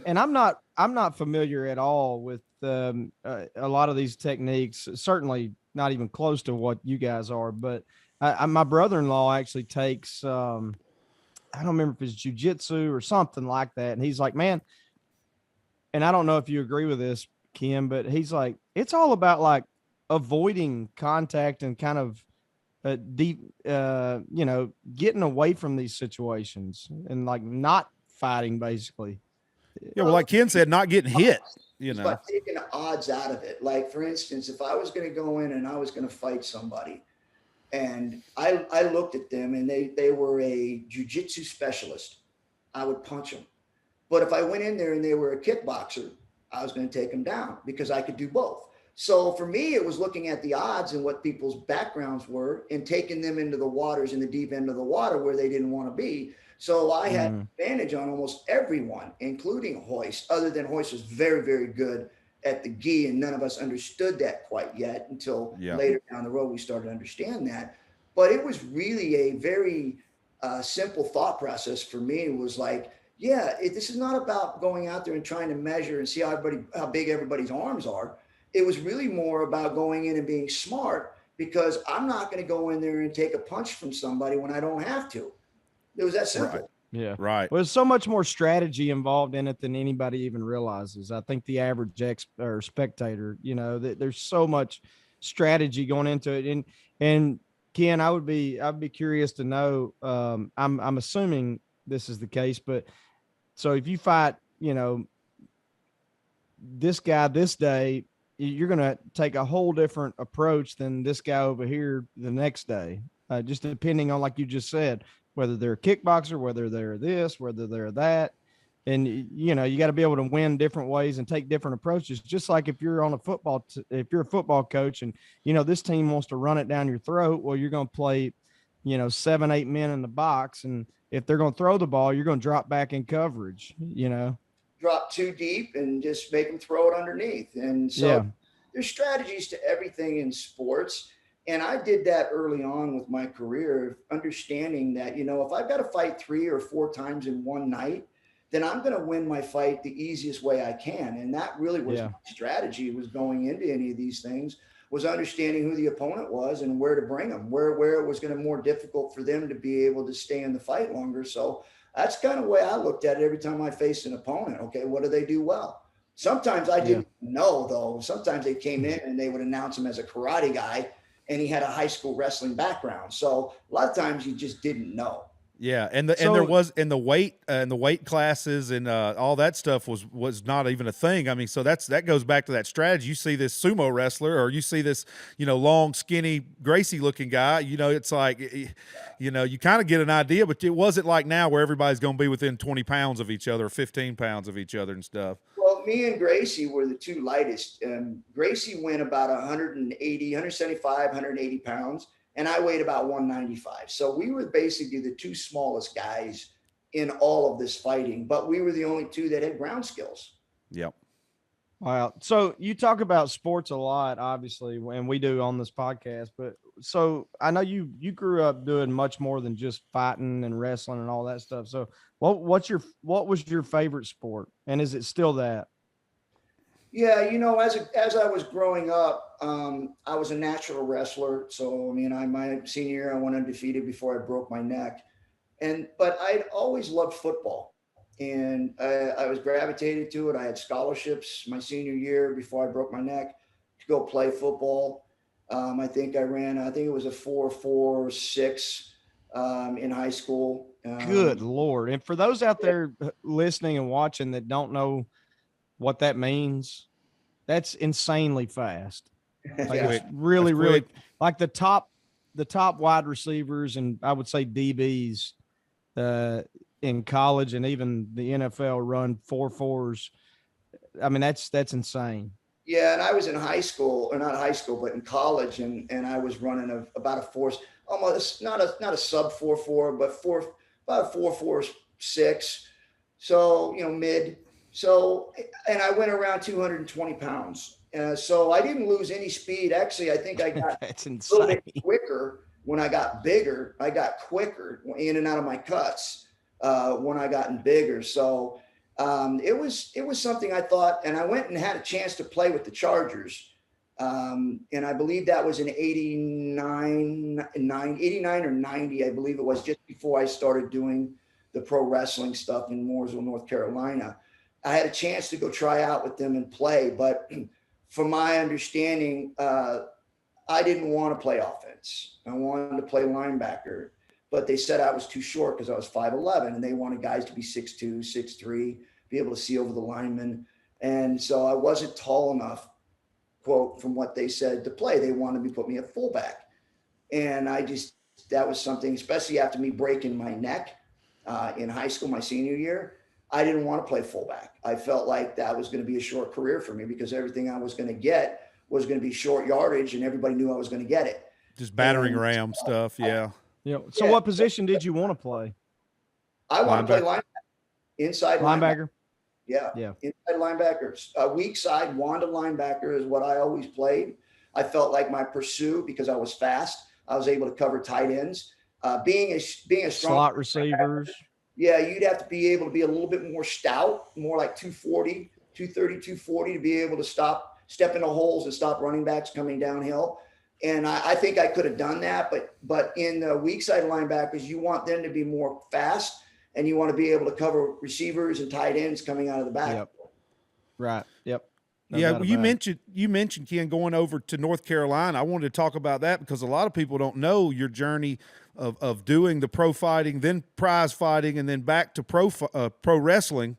And I'm not familiar at all with a lot of these techniques. Certainly not even close to what you guys are. But my brother-in-law actually takes I don't remember if it's jiu-jitsu or something like that. And he's like, man, and I don't know if you agree with this, Ken, but he's like, it's all about like avoiding contact and kind of getting away from these situations and like not fighting, basically. Yeah, well, like Ken said, not getting hit. It's like taking the odds out of it. Like, for instance, if I was going to go in and I was going to fight somebody, and I looked at them and they were a jiu-jitsu specialist, I would punch them. But if I went in there and they were a kickboxer, I was going to take them down because I could do both. So for me, it was looking at the odds and what people's backgrounds were and taking them into the waters, in the deep end of the water where they didn't want to be. So I had an advantage on almost everyone, including Hoist, other than Hoist was very, very good at the gi, and none of us understood that quite yet until later down the road we started to understand that. But it was really a very simple thought process for me. It was like, this is not about going out there and trying to measure and see how big everybody's arms are. It was really more about going in and being smart, because I'm not going to go in there and take a punch from somebody when I don't have to. It was that simple. Right. Yeah. Right. Well, there's so much more strategy involved in it than anybody even realizes. I think the average spectator, there's so much strategy going into it. And Ken, I would be curious to know, I'm assuming this is the case, but so if you fight, this guy this day, you're going to take a whole different approach than this guy over here the next day, just depending on, like you just said, whether they're a kickboxer, whether they're this, whether they're that. And you know, you got to be able to win different ways and take different approaches. Just like if you're on a football, if you're a football coach, and you know this team wants to run it down your throat, well, you're going to play, you know, 7, 8 men in the box, and if they're going to throw the ball, you're going to drop back in coverage. You know, drop too deep and just make them throw it underneath. And so yeah, there's strategies to everything in sports. And I did that early on with my career, understanding that, you know, if I've got to fight 3 or 4 times in one night, then I'm going to win my fight the easiest way I can. And that really was my strategy, was going into any of these things, was understanding who the opponent was and where to bring them, where it was going to be more difficult for them to be able to stay in the fight longer. So that's kind of the way I looked at it every time I faced an opponent. Okay, what do they do well? Sometimes I didn't know, though. Sometimes they came in and they would announce him as a karate guy, and he had a high school wrestling background. So a lot of times you just didn't know. Yeah, and there was in the weight classes and all that stuff was not even a thing. I mean, so that goes back to that strategy. You see this sumo wrestler, or you see this, you know, long, skinny, Gracie looking guy. You know, it's like, you know, you kind of get an idea, but it wasn't like now where everybody's going to be within 20 pounds of each other, 15 pounds of each other and stuff. Well, me and Gracie were the two lightest. Gracie went about 175, 180 pounds. And I weighed about 195. So we were basically the 2 smallest guys in all of this fighting, but we were the only 2 that had ground skills. Yep. Wow. So you talk about sports a lot, obviously, and we do on this podcast, but so I know you grew up doing much more than just fighting and wrestling and all that stuff. So what was your favorite sport? And is it still that? Yeah, you know, as I was growing up, I was a natural wrestler. So, I mean, my senior year, I went undefeated before I broke my neck. But I'd always loved football, and I was gravitated to it. I had scholarships my senior year before I broke my neck to go play football. I think it was a 4.46 in high school. Good Lord. And for those out there listening and watching that don't know what that means, that's insanely fast. Like it's really like the top wide receivers, and I would say DBs in college and even the NFL run 4.4s. I mean, that's insane. Yeah, and I was in high school, or not high school, but in college, and I was running about a 4, almost not a sub 4.4, but about a 4.46. So, you know, mid. So, and I went around 220 pounds. So I didn't lose any speed. Actually, I think I got That's a insane. little bit quicker when I got bigger. I got quicker in and out of my cuts when I gotten bigger. So it was something I thought, and I went and had a chance to play with the Chargers. And I believe that was in 89 or 90, I believe it was, just before I started doing the pro wrestling stuff in Mooresville, North Carolina. I had a chance to go try out with them and play, but from my understanding, I didn't want to play offense. I wanted to play linebacker, but they said I was too short because I was 5'11", and they wanted guys to be 6'2", 6'3", be able to see over the linemen. And so I wasn't tall enough, quote, from what they said, to play. They wanted me to put me at fullback. And that was something, especially after me breaking my neck in high school, my senior year, I didn't want to play fullback. I felt like that was going to be a short career for me because everything I was going to get was going to be short yardage, and everybody knew I was going to get it. Just battering ram stuff. Yeah. So what position did you want to play? I want to play linebacker, inside linebacker. Yeah. Inside linebacker. Weak side, Wanda linebacker is what I always played. I felt like my pursuit, because I was fast, I was able to cover tight ends. Being a strong slot receivers. Yeah, you'd have to be able to be a little bit more stout, more like 240, 230, 240 to be able to step into holes and stop running backs coming downhill. And I think I could have done that, but in the weak side linebackers, you want them to be more fast, and you want to be able to cover receivers and tight ends coming out of the back. Yep. Right. Yep. No, yeah, you mentioned Ken going over to North Carolina. I wanted to talk about that because a lot of people don't know your journey of doing the pro fighting, then prize fighting, and then back to pro wrestling.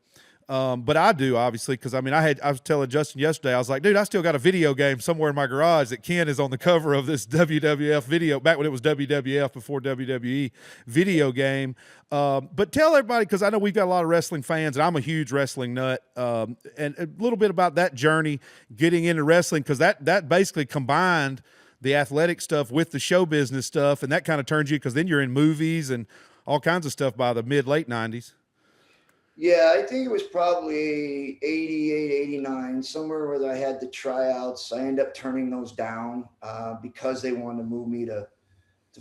But I do, obviously, because I mean, I was telling Justin yesterday, I was like, dude, I still got a video game somewhere in my garage that Ken is on the cover of this WWF video, back when it was WWF before WWE video game. But tell everybody, because I know we've got a lot of wrestling fans, and I'm a huge wrestling nut, and a little bit about that journey getting into wrestling, because that basically combined the athletic stuff with the show business stuff, and that kind of turns you, because then you're in movies and all kinds of stuff by the late 90s. Yeah, I think it was probably 88, 89, somewhere where I had the tryouts. I ended up turning those down because they wanted to move me to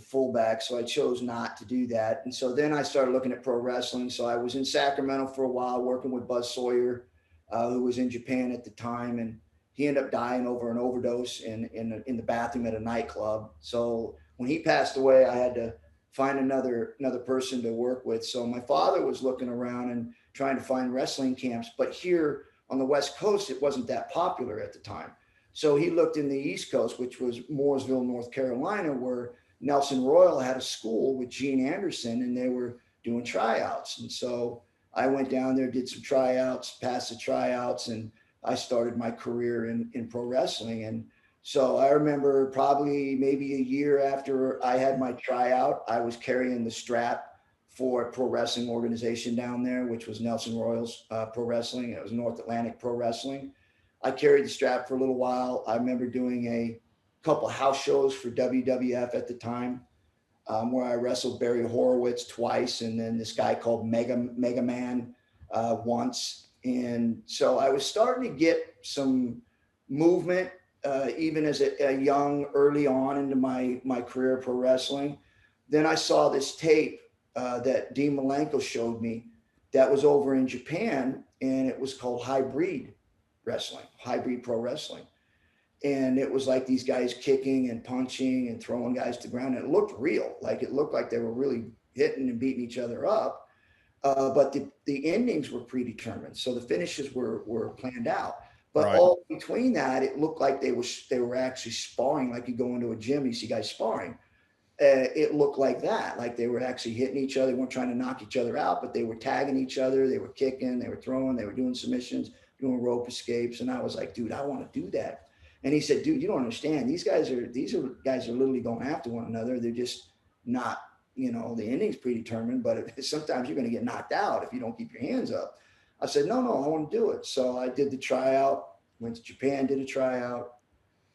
fullback. So I chose not to do that. And so then I started looking at pro wrestling. So I was in Sacramento for a while working with Buzz Sawyer, who was in Japan at the time. And he ended up dying over an overdose in the bathroom at a nightclub. So when he passed away, I had to find another person to work with. So my father was looking around and trying to find wrestling camps, but here on the West Coast, it wasn't that popular at the time. So he looked in the East Coast, which was Mooresville, North Carolina, where Nelson Royal had a school with Gene Anderson, and they were doing tryouts. And so I went down there, did some tryouts, passed the tryouts, and I started my career in pro wrestling. And so I remember probably maybe a year after I had my tryout, I was carrying the strap for a pro wrestling organization down there, which was Nelson Royal's Pro Wrestling. It was North Atlantic Pro Wrestling. I carried the strap for a little while. I remember doing a couple house shows for WWF at the time, where I wrestled Barry Horowitz twice, and then this guy called Mega Man once. And so I was starting to get some movement, even as a young, early on into my career of pro wrestling. Then I saw this tape that Dean Malenko showed me that was over in Japan, and it was called Hybrid Pro Wrestling. And it was like these guys kicking and punching and throwing guys to the ground. And it looked real. Like it looked like they were really hitting and beating each other up. But the endings were predetermined. So the finishes were planned out. But Right. all between that, it looked like they were actually sparring. Like you go into a gym, you see guys sparring. It looked like that. Like they were actually hitting each other. They weren't trying to knock each other out, but they were tagging each other. They were kicking, they were throwing, they were doing submissions, doing rope escapes. And I was like, dude, I want to do that. And he said, dude, you don't understand. These guys are literally going after one another. They're just not, the ending's predetermined, but sometimes you're going to get knocked out if you don't keep your hands up. I said, no, I want to do it. So I did the tryout, went to Japan, did a tryout.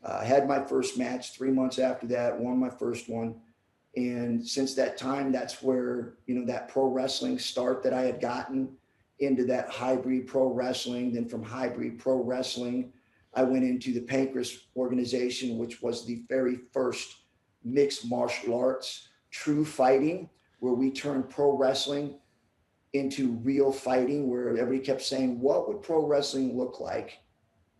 I had my first match 3 months after that, won my first one. And since that time, that's where, that pro wrestling start that I had gotten into that hybrid pro wrestling. Then from hybrid pro wrestling, I went into the Pancras organization, which was the very first mixed martial arts, true fighting, where we turned pro wrestling into real fighting, where everybody kept saying, what would pro wrestling look like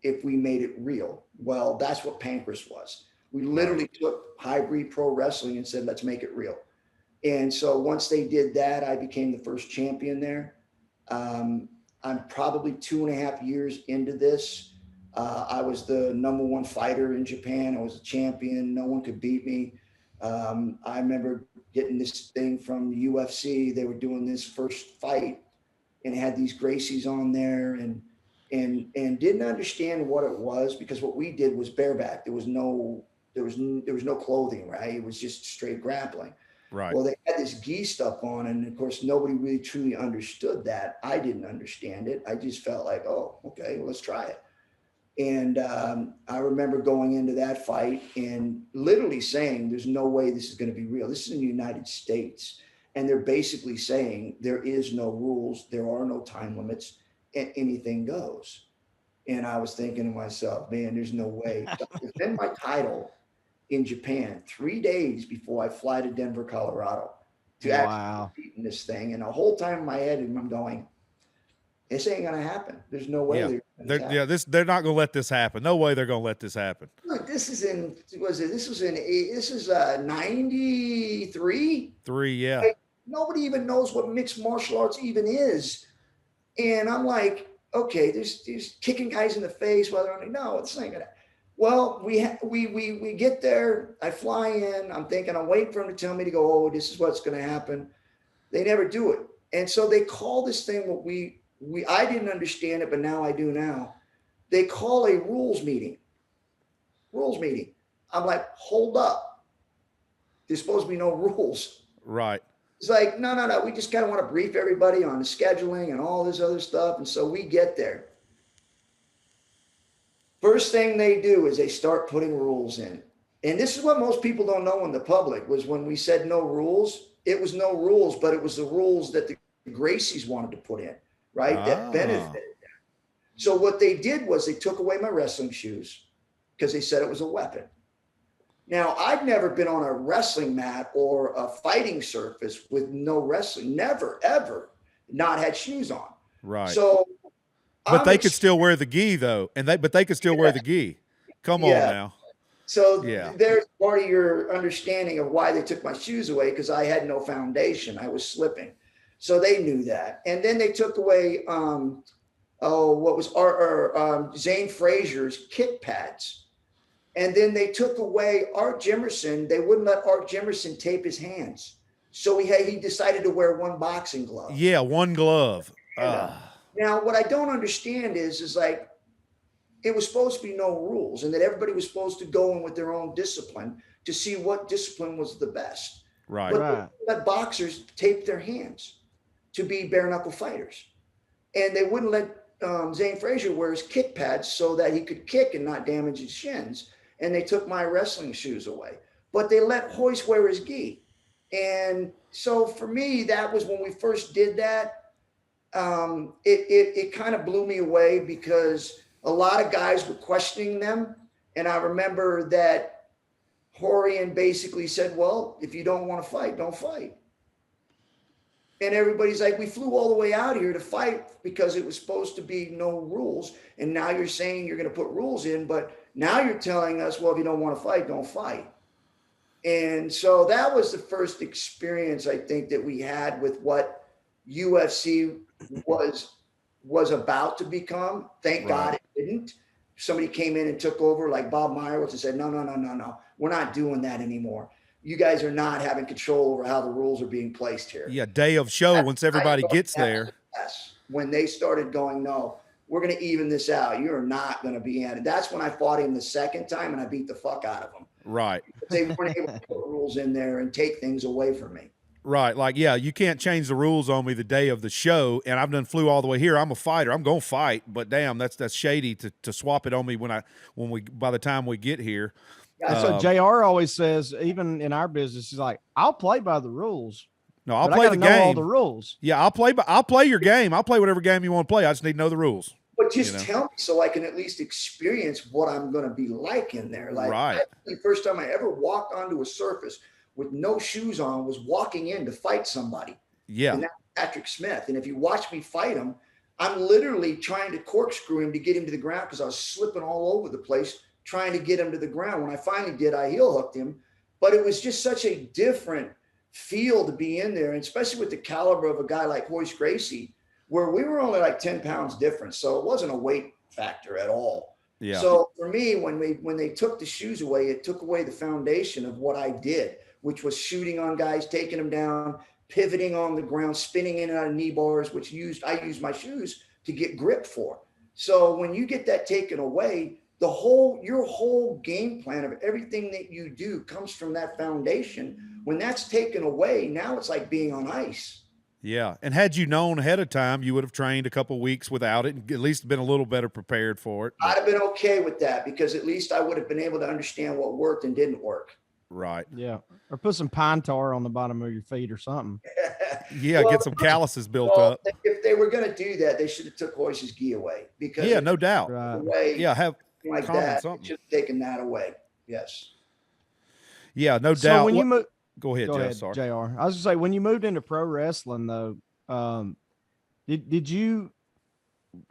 if we made it real? Well, that's what Pancras was. We literally took hybrid pro wrestling and said, let's make it real. And so once they did that, I became the first champion there. I'm probably 2.5 years into this. I was the #1 fighter in Japan. I was a champion. No one could beat me. I remember getting this thing from the UFC. They were doing this first fight and it had these Gracies on there and didn't understand what it was, because what we did was bareback. There was no clothing, right? It was just straight grappling. Right. Well, they had this gi stuff on, and of course, nobody really truly understood that. I didn't understand it. I just felt like, oh, okay, well, let's try it. And I remember going into that fight and literally saying, there's no way this is going to be real. This is in the United States. And they're basically saying there is no rules. There are no time limits, and anything goes. And I was thinking to myself, man, there's no way. So I defend my title in Japan 3 days before I fly to Denver, Colorado to actually compete in this thing. And the whole time in my head, I'm going, this ain't gonna happen. There's no way. They're not gonna let this happen. No way they're gonna let this happen. Look, this is 93. 3, yeah. Like, nobody even knows what mixed martial arts even is. And I'm like, okay, there's kicking guys in the face. Whether I'm like, no, it's not gonna. Well, we get there. I fly in. I'm thinking, I'm waiting for them to tell me to go. Oh, this is what's gonna happen. They never do it. And so they call this thing what we I didn't understand it, but now I do now. They call a rules meeting. Rules meeting. I'm like, hold up. There's supposed to be no rules. Right. It's like, no. We just kind of want to brief everybody on the scheduling and all this other stuff. And so we get there. First thing they do is they start putting rules in. And this is what most people don't know in the public was when we said no rules, it was no rules, but it was the rules that the Gracies wanted to put in, right? That benefited them. So what they did was they took away my wrestling shoes because they said it was a weapon. Now, I've never been on a wrestling mat or a fighting surface with no wrestling, never, ever not had shoes on. Right. So, but they could still wear the gi though. But they could still wear the gi. Come on now. So there's part of your understanding of why they took my shoes away because I had no foundation. I was slipping. So they knew that. And then they took away, Zane Frazier's kick pads. And then they took away Art Jimerson. They wouldn't let Art Jimerson tape his hands. So he decided to wear one boxing glove. Yeah, one glove. Now, what I don't understand is like, it was supposed to be no rules and that everybody was supposed to go in with their own discipline to see what discipline was the best. Right. But they let boxers tape their hands to be bare knuckle fighters. And they wouldn't let Zane Frazier wear his kick pads so that he could kick and not damage his shins. And they took my wrestling shoes away. But they let Hoist wear his gi. And so for me, that was when we first did that. It kind of blew me away because a lot of guys were questioning them. And I remember that Horian basically said, well, if you don't want to fight, don't fight. And everybody's like, we flew all the way out here to fight because it was supposed to be no rules. And now you're saying you're going to put rules in, but now you're telling us, well, if you don't want to fight, don't fight. And so that was the first experience I think that we had with what UFC was about to become. Thank God it didn't. Somebody came in and took over like Bob Meyerowitz and said, no, we're not doing that anymore. You guys are not having control over how the rules are being placed here. Yeah, day of show once everybody gets there. When they started going, no, we're going to even this out. You're not going to be in it. That's when I fought him the second time and I beat the fuck out of him. Right. They weren't able to put rules in there and take things away from me. Right. Like, yeah, you can't change the rules on me the day of the show. And I've done flew all the way here. I'm a fighter. I'm going to fight. But damn, that's shady to swap it on me by the time we get here. Yeah, so JR always says, even in our business, he's like, I'll play by the rules. No, I'll play the game. All the rules. Yeah, I'll play your game. I'll play whatever game you want to play. I just need to know the rules. But just tell me so I can at least experience what I'm going to be like in there. Like the first time I ever walked onto a surface with no shoes on was walking in to fight somebody. Yeah. And that's Patrick Smith. And if you watch me fight him, I'm literally trying to corkscrew him to get him to the ground because I was slipping all over the place trying to get him to the ground. When I finally did, I heel hooked him. But it was just such a different feel to be in there, and especially with the caliber of a guy like Hoist Gracie, where we were only like 10 pounds difference. So it wasn't a weight factor at all. Yeah. So for me, when they took the shoes away, it took away the foundation of what I did, which was shooting on guys, taking them down, pivoting on the ground, spinning in and out of knee bars, which I used my shoes to get grip for. So when you get that taken away, your whole game plan of everything that you do comes from that foundation. When that's taken away, now it's like being on ice. Yeah. And had you known ahead of time, you would have trained a couple of weeks without it and at least been a little better prepared for it. I'd have been okay with that because at least I would have been able to understand what worked and didn't work. Right. Yeah. Or put some pine tar on the bottom of your feet or something. Yeah. Get some calluses built up. If they were going to do that, they should have took Hoist's gi away because no doubt. Away, have like that. Should have taken that away. Yes. Yeah, no doubt. So when you go ahead, Sorry. JR. I was just say when you moved into pro wrestling though, did you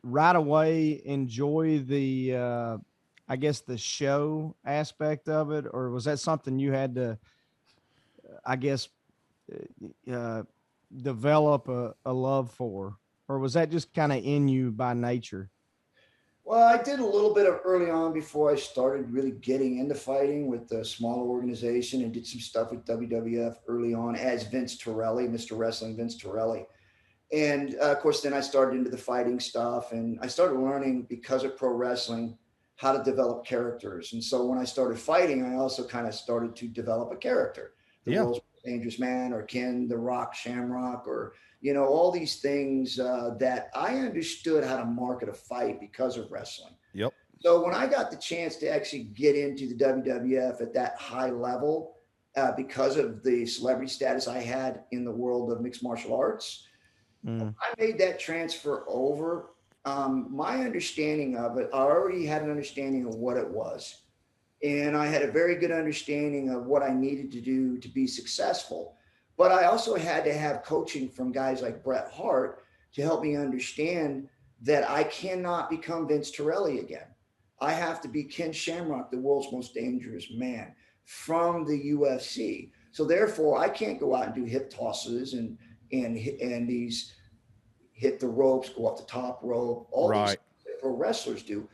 right away enjoy the I guess the show aspect of it, or was that something you had to I guess develop a love for, or was that just kind of in you by nature? Well, I did a little bit of early on before I started really getting into fighting with the smaller organization, and did some stuff with WWF early on as Vince Torelli, Mr. Wrestling Vince Torelli. And of course, then I started into the fighting stuff, and I started learning because of pro wrestling how to develop characters. And so when I started fighting, I also kind of started to develop a character, the world's most dangerous man, or Ken the Rock Shamrock, or all these things that I understood how to market a fight because of wrestling. Yep. So when I got the chance to actually get into the WWF at that high level, because of the celebrity status I had in the world of mixed martial arts, I made that transfer over. My understanding of it, I already had an understanding of what it was. And I had a very good understanding of what I needed to do to be successful. But I also had to have coaching from guys like Bret Hart to help me understand that I cannot become Vince Torelli again. I have to be Ken Shamrock, the world's most dangerous man from the UFC. So therefore, I can't go out and do hip tosses and these hit the ropes, go up the top rope, all these things that pro wrestlers do.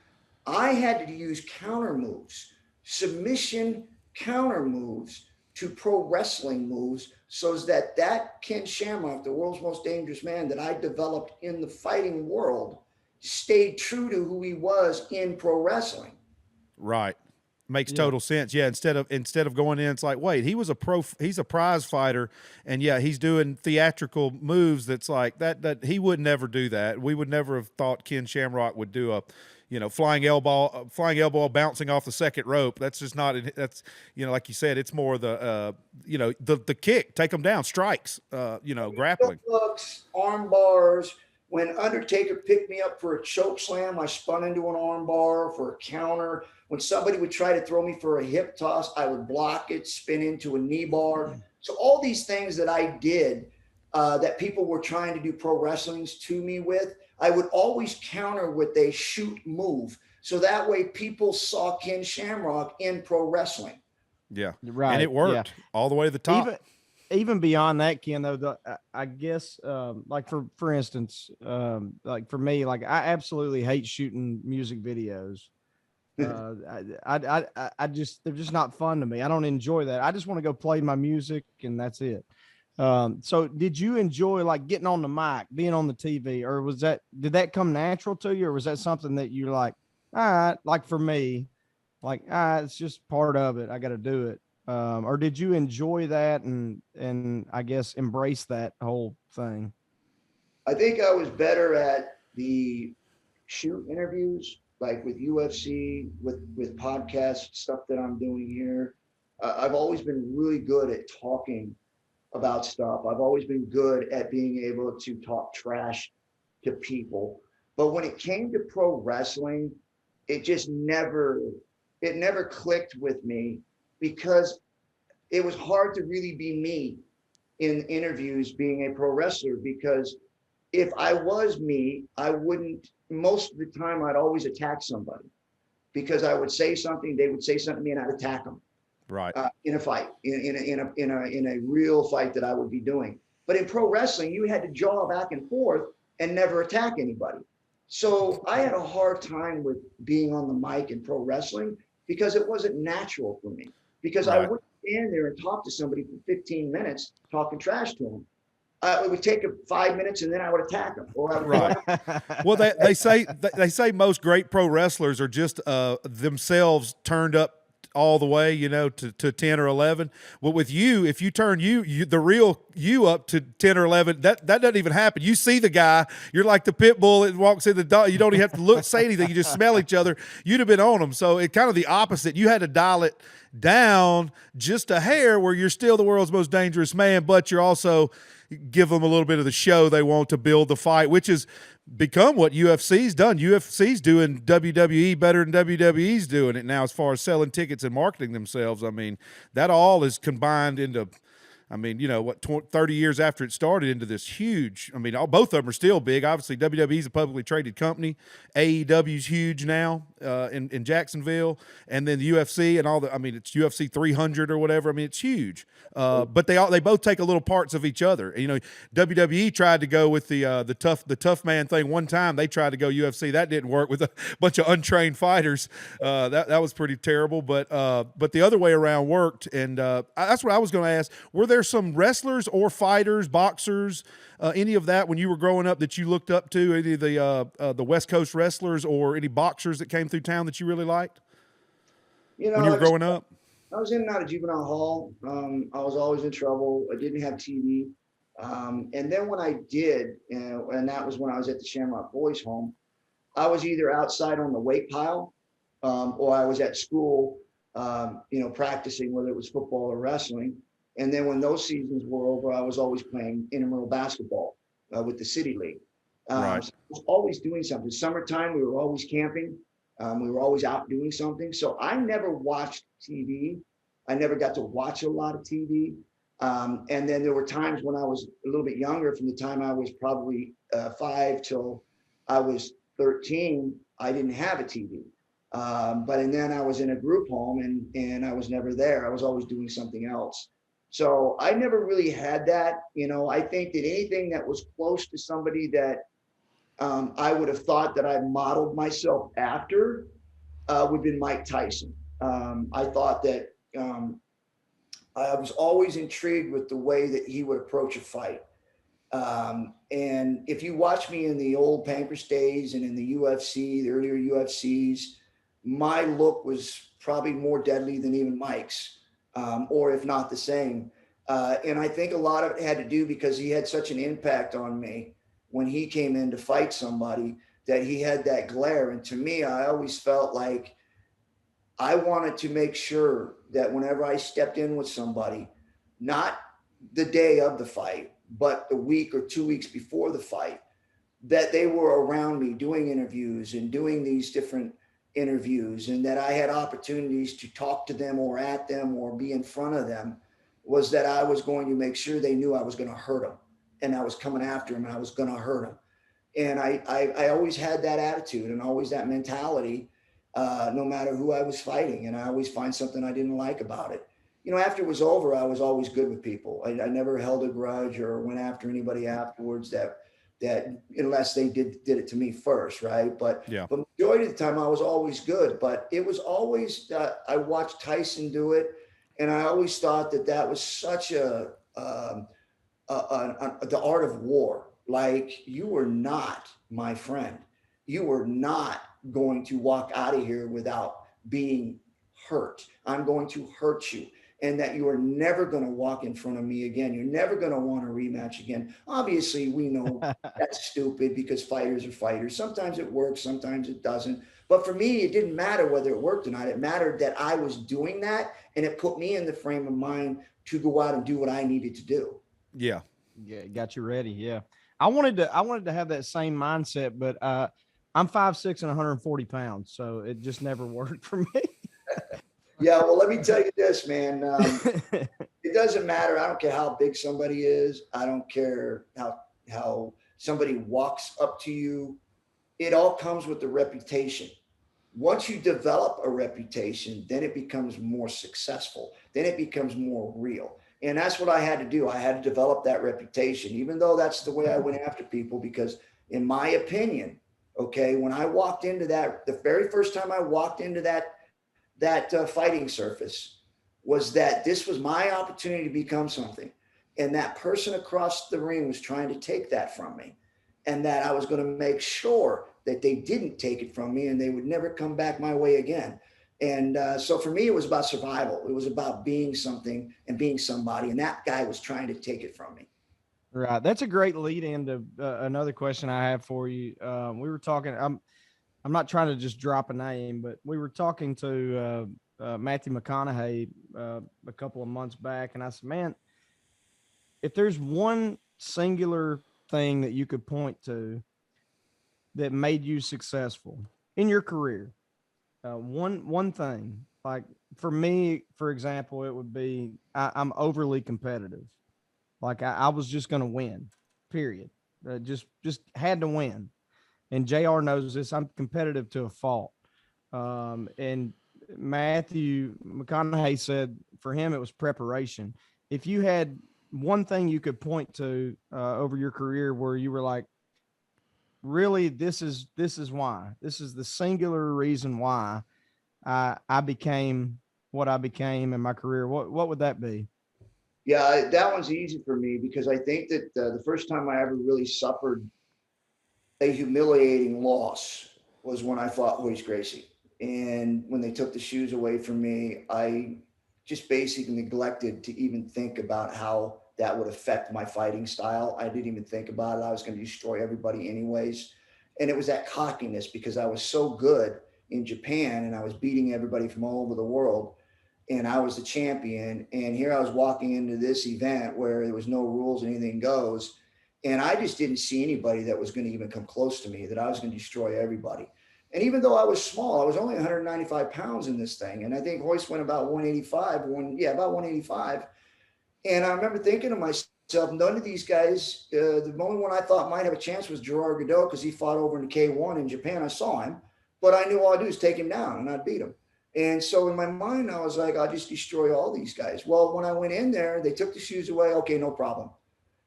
I had to use counter moves, submission counter moves to pro wrestling moves, so that Ken Shamrock, the world's most dangerous man that I developed in the fighting world, stayed true to who he was in pro wrestling. Right. Makes total sense. Yeah. Instead of going in, it's like, wait, he's a prize fighter, and he's doing theatrical moves. That's like that he would never do that. We would never have thought Ken Shamrock would do a, flying elbow bouncing off the second rope. That's just not, that's, like you said, it's more the, the kick, take them down, strikes, grappling. Hooks, arm bars. When Undertaker picked me up for a choke slam, I spun into an arm bar for a counter. When somebody would try to throw me for a hip toss, I would block it, spin into a knee bar. So all these things that I did that people were trying to do pro wrestlings to me with, I would always counter with a shoot move. So that way people saw Ken Shamrock in pro wrestling. Yeah. Right. And it worked all the way to the top. Even beyond that, Ken, though, I guess, like for instance, like for me, like I absolutely hate shooting music videos. I just, they're just not fun to me. I don't enjoy that. I just want to go play my music and that's it. So did you enjoy like getting on the mic, being on the TV, or did that come natural to you? Or was that something that you're like, all right, like for me, like, it's just part of it. I got to do it. Or did you enjoy that and I guess embrace that whole thing? I think I was better at the shoot interviews, like with UFC, with podcast stuff that I'm doing here. I've always been really good at talking about stuff. I've always been good at being able to talk trash to people. But when it came to pro wrestling, it just never clicked with me, because it was hard to really be me in interviews being a pro wrestler, because if I was me, I wouldn't, most of the time I'd always attack somebody, because I would say something, they would say something to me, and I'd attack them. Right. In a fight, in a real fight that I would be doing. But in pro wrestling, you had to jaw back and forth and never attack anybody. So I had a hard time with being on the mic in pro wrestling, because it wasn't natural for me, because I wouldn't stand there and talk to somebody for 15 minutes talking trash to them. It would take 5 minutes, and then I would attack them. Or Well, they say most great pro wrestlers are just themselves turned up all the way, to 10 or 11. Well, with you, if you turn the real you up to 10 or 11, that doesn't even happen. You see the guy, you're like the pit bull that walks in the dog. You don't even have to say anything. You just smell each other. You'd have been on them. So it's kind of the opposite. You had to dial it down just a hair, where you're still the world's most dangerous man, but you're also give them a little bit of the show they want to build the fight, which has become what UFC's done. UFC's doing WWE better than WWE's doing it now, as far as selling tickets and marketing themselves. I mean, that all is combined into, 30 years after it started, into this huge, both of them are still big. Obviously, WWE's a publicly traded company. AEW's huge now in Jacksonville. And then the UFC and all it's UFC 300 or whatever. It's huge. But they both take a little parts of each other. WWE tried to go with the tough man thing one time. They tried to go UFC. That didn't work with a bunch of untrained fighters. That was pretty terrible. But the other way around worked. And that's what I was going to ask. Were there there some wrestlers or fighters, boxers, any of that when you were growing up that you looked up to, any of the West Coast wrestlers or any boxers that came through town that you really liked You when know, you were growing up? I was in and out of juvenile hall. I was always in trouble. I didn't have TV. And then when I did, and that was when I was at the Shamrock Boys Home, I was either outside on the weight pile, or I was at school, practicing, whether it was football or wrestling. And then when those seasons were over, I was always playing intramural basketball with the City League. Right. So I was always doing something. Summertime, we were always camping. We were always out doing something. So I never watched TV. I never got to watch a lot of TV. And then there were times when I was a little bit younger, from the time I was probably 5 till I was 13, I didn't have a TV. And then I was in a group home and I was never there. I was always doing something else. So I never really had that. I think that anything that was close to somebody that I would have thought that I modeled myself after would have been Mike Tyson. I thought that I was always intrigued with the way that he would approach a fight. And if you watch me in the old Pancras days and in the UFC, the earlier UFCs, my look was probably more deadly than even Mike's, or if not the same. And I think a lot of it had to do because he had such an impact on me when he came in to fight somebody, that he had that glare. And to me, I always felt like I wanted to make sure that whenever I stepped in with somebody, not the day of the fight, but the week or 2 weeks before the fight, that they were around me doing interviews and doing these different interviews, and that I had opportunities to talk to them or at them or be in front of them, was that I was going to make sure they knew I was going to hurt them, and I was coming after them and I was going to hurt them. And I always had that attitude and always that mentality, no matter who I was fighting. And I always find something I didn't like about it. After it was over, I was always good with people. I never held a grudge or went after anybody afterwards that unless they did it to me first, right? But majority of the time I was always good. But it was always I watched Tyson do it, and I always thought that was such the art of war. Like, you were not my friend. You were not going to walk out of here without being hurt. I'm going to hurt you. And that you are never going to walk in front of me again. You're never going to want a rematch again. Obviously, we know that's stupid because fighters are fighters. Sometimes it works, sometimes it doesn't. But for me, it didn't matter whether it worked or not. It mattered that I was doing that, and it put me in the frame of mind to go out and do what I needed to do. Yeah. Yeah, got you ready. Yeah. I wanted to have that same mindset, but I'm 5'6" and 140 pounds, so it just never worked for me. Yeah, well, let me tell you this, man. It doesn't matter. I don't care how big somebody is. I don't care how somebody walks up to you. It all comes with the reputation. Once you develop a reputation, then it becomes more successful. Then it becomes more real. And that's what I had to do. I had to develop that reputation, even though that's the way I went after people, because in my opinion, okay, when I walked into that, the very first time I walked into that fighting surface, was that this was my opportunity to become something. And that person across the ring was trying to take that from me. And that I was going to make sure that they didn't take it from me and they would never come back my way again. And so for me, it was about survival. It was about being something and being somebody. And that guy was trying to take it from me. Right. That's a great lead into another question I have for you. We were talking, I'm not trying to just drop a name, but we were talking to Matthew McConaughey a couple of months back. And I said, man, if there's one singular thing that you could point to that made you successful in your career, one thing, like for me, for example, it would be I'm overly competitive. Like I was just going to win, period. Just had to win. And JR knows this. I'm competitive to a fault. And Matthew McConaughey said for him, it was preparation. If you had one thing you could point to over your career where you were like, really, this is why, this is the singular reason why I became what I became in my career, what would that be? Yeah, that one's easy for me because I think that the first time I ever really suffered a humiliating loss was when I fought Royce Gracie. And when they took the shoes away from me, I just basically neglected to even think about how that would affect my fighting style. I didn't even think about it. I was going to destroy everybody anyways. And it was that cockiness because I was so good in Japan and I was beating everybody from all over the world and I was the champion. And here I was walking into this event where there was no rules, anything goes. And I just didn't see anybody that was going to even come close to me, that I was going to destroy everybody. And even though I was small, I was only 195 pounds in this thing. And I think Royce went about 185, about 185. And I remember thinking to myself, none of these guys, the only one I thought might have a chance was Gerard Godot because he fought over in the K1 in Japan. I saw him, but I knew all I'd do is take him down and I'd beat him. And so in my mind, I was like, I'll just destroy all these guys. Well, when I went in there, they took the shoes away. Okay, no problem.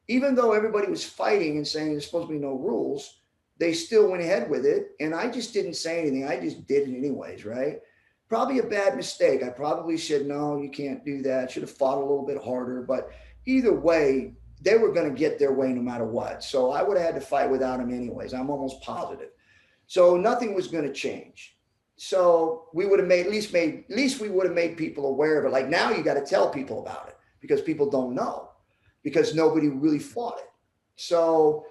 Even though everybody was fighting and saying there's supposed to be no rules, they still went ahead with it. And I just didn't say anything. I just did it anyways, right? Probably a bad mistake. I probably should, no, you can't do that. Should have fought a little bit harder. But either way, they were going to get their way no matter what. So I would have had to fight without them anyways. I'm almost positive. So nothing was going to change. So we would have at least we would have made people aware of it. Like now you got to tell people about it because people don't know because nobody really fought it. So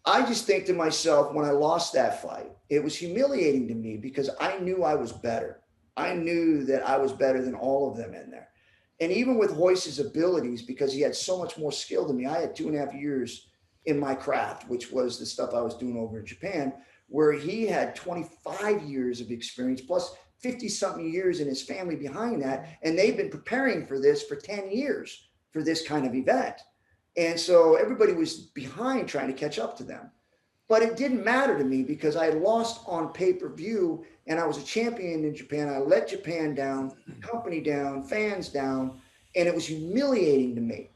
I just think to myself, when I lost that fight, it was humiliating to me because I knew I was better. I knew that I was better than all of them in there. And even with Royce's abilities, because he had so much more skill than me, I had 2.5 years in my craft, which was the stuff I was doing over in Japan, where he had 25 years of experience plus 50 something years in his family behind that. And they've been preparing for this for 10 years for this kind of event. And so everybody was behind trying to catch up to them. But it didn't matter to me because I had lost on pay-per-view and I was a champion in Japan. I let Japan down, company down, fans down, and it was humiliating to me.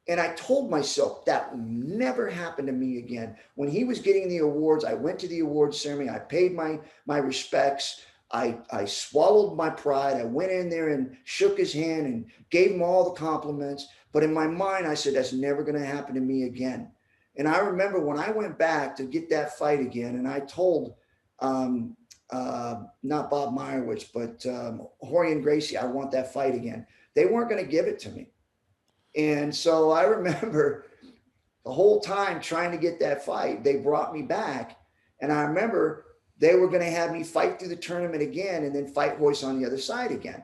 And I told myself that will never happen to me again. When he was getting the awards, I went to the awards ceremony. I paid my respects. I swallowed my pride. I went in there and shook his hand and gave him all the compliments. But in my mind, I said, that's never going to happen to me again. And I remember when I went back to get that fight again, and I told, not Bob Meyerowitz, but Rorion Gracie, I want that fight again. They weren't going to give it to me. And so I remember the whole time trying to get that fight, they brought me back. And I remember they were going to have me fight through the tournament again and then fight Royce on the other side again.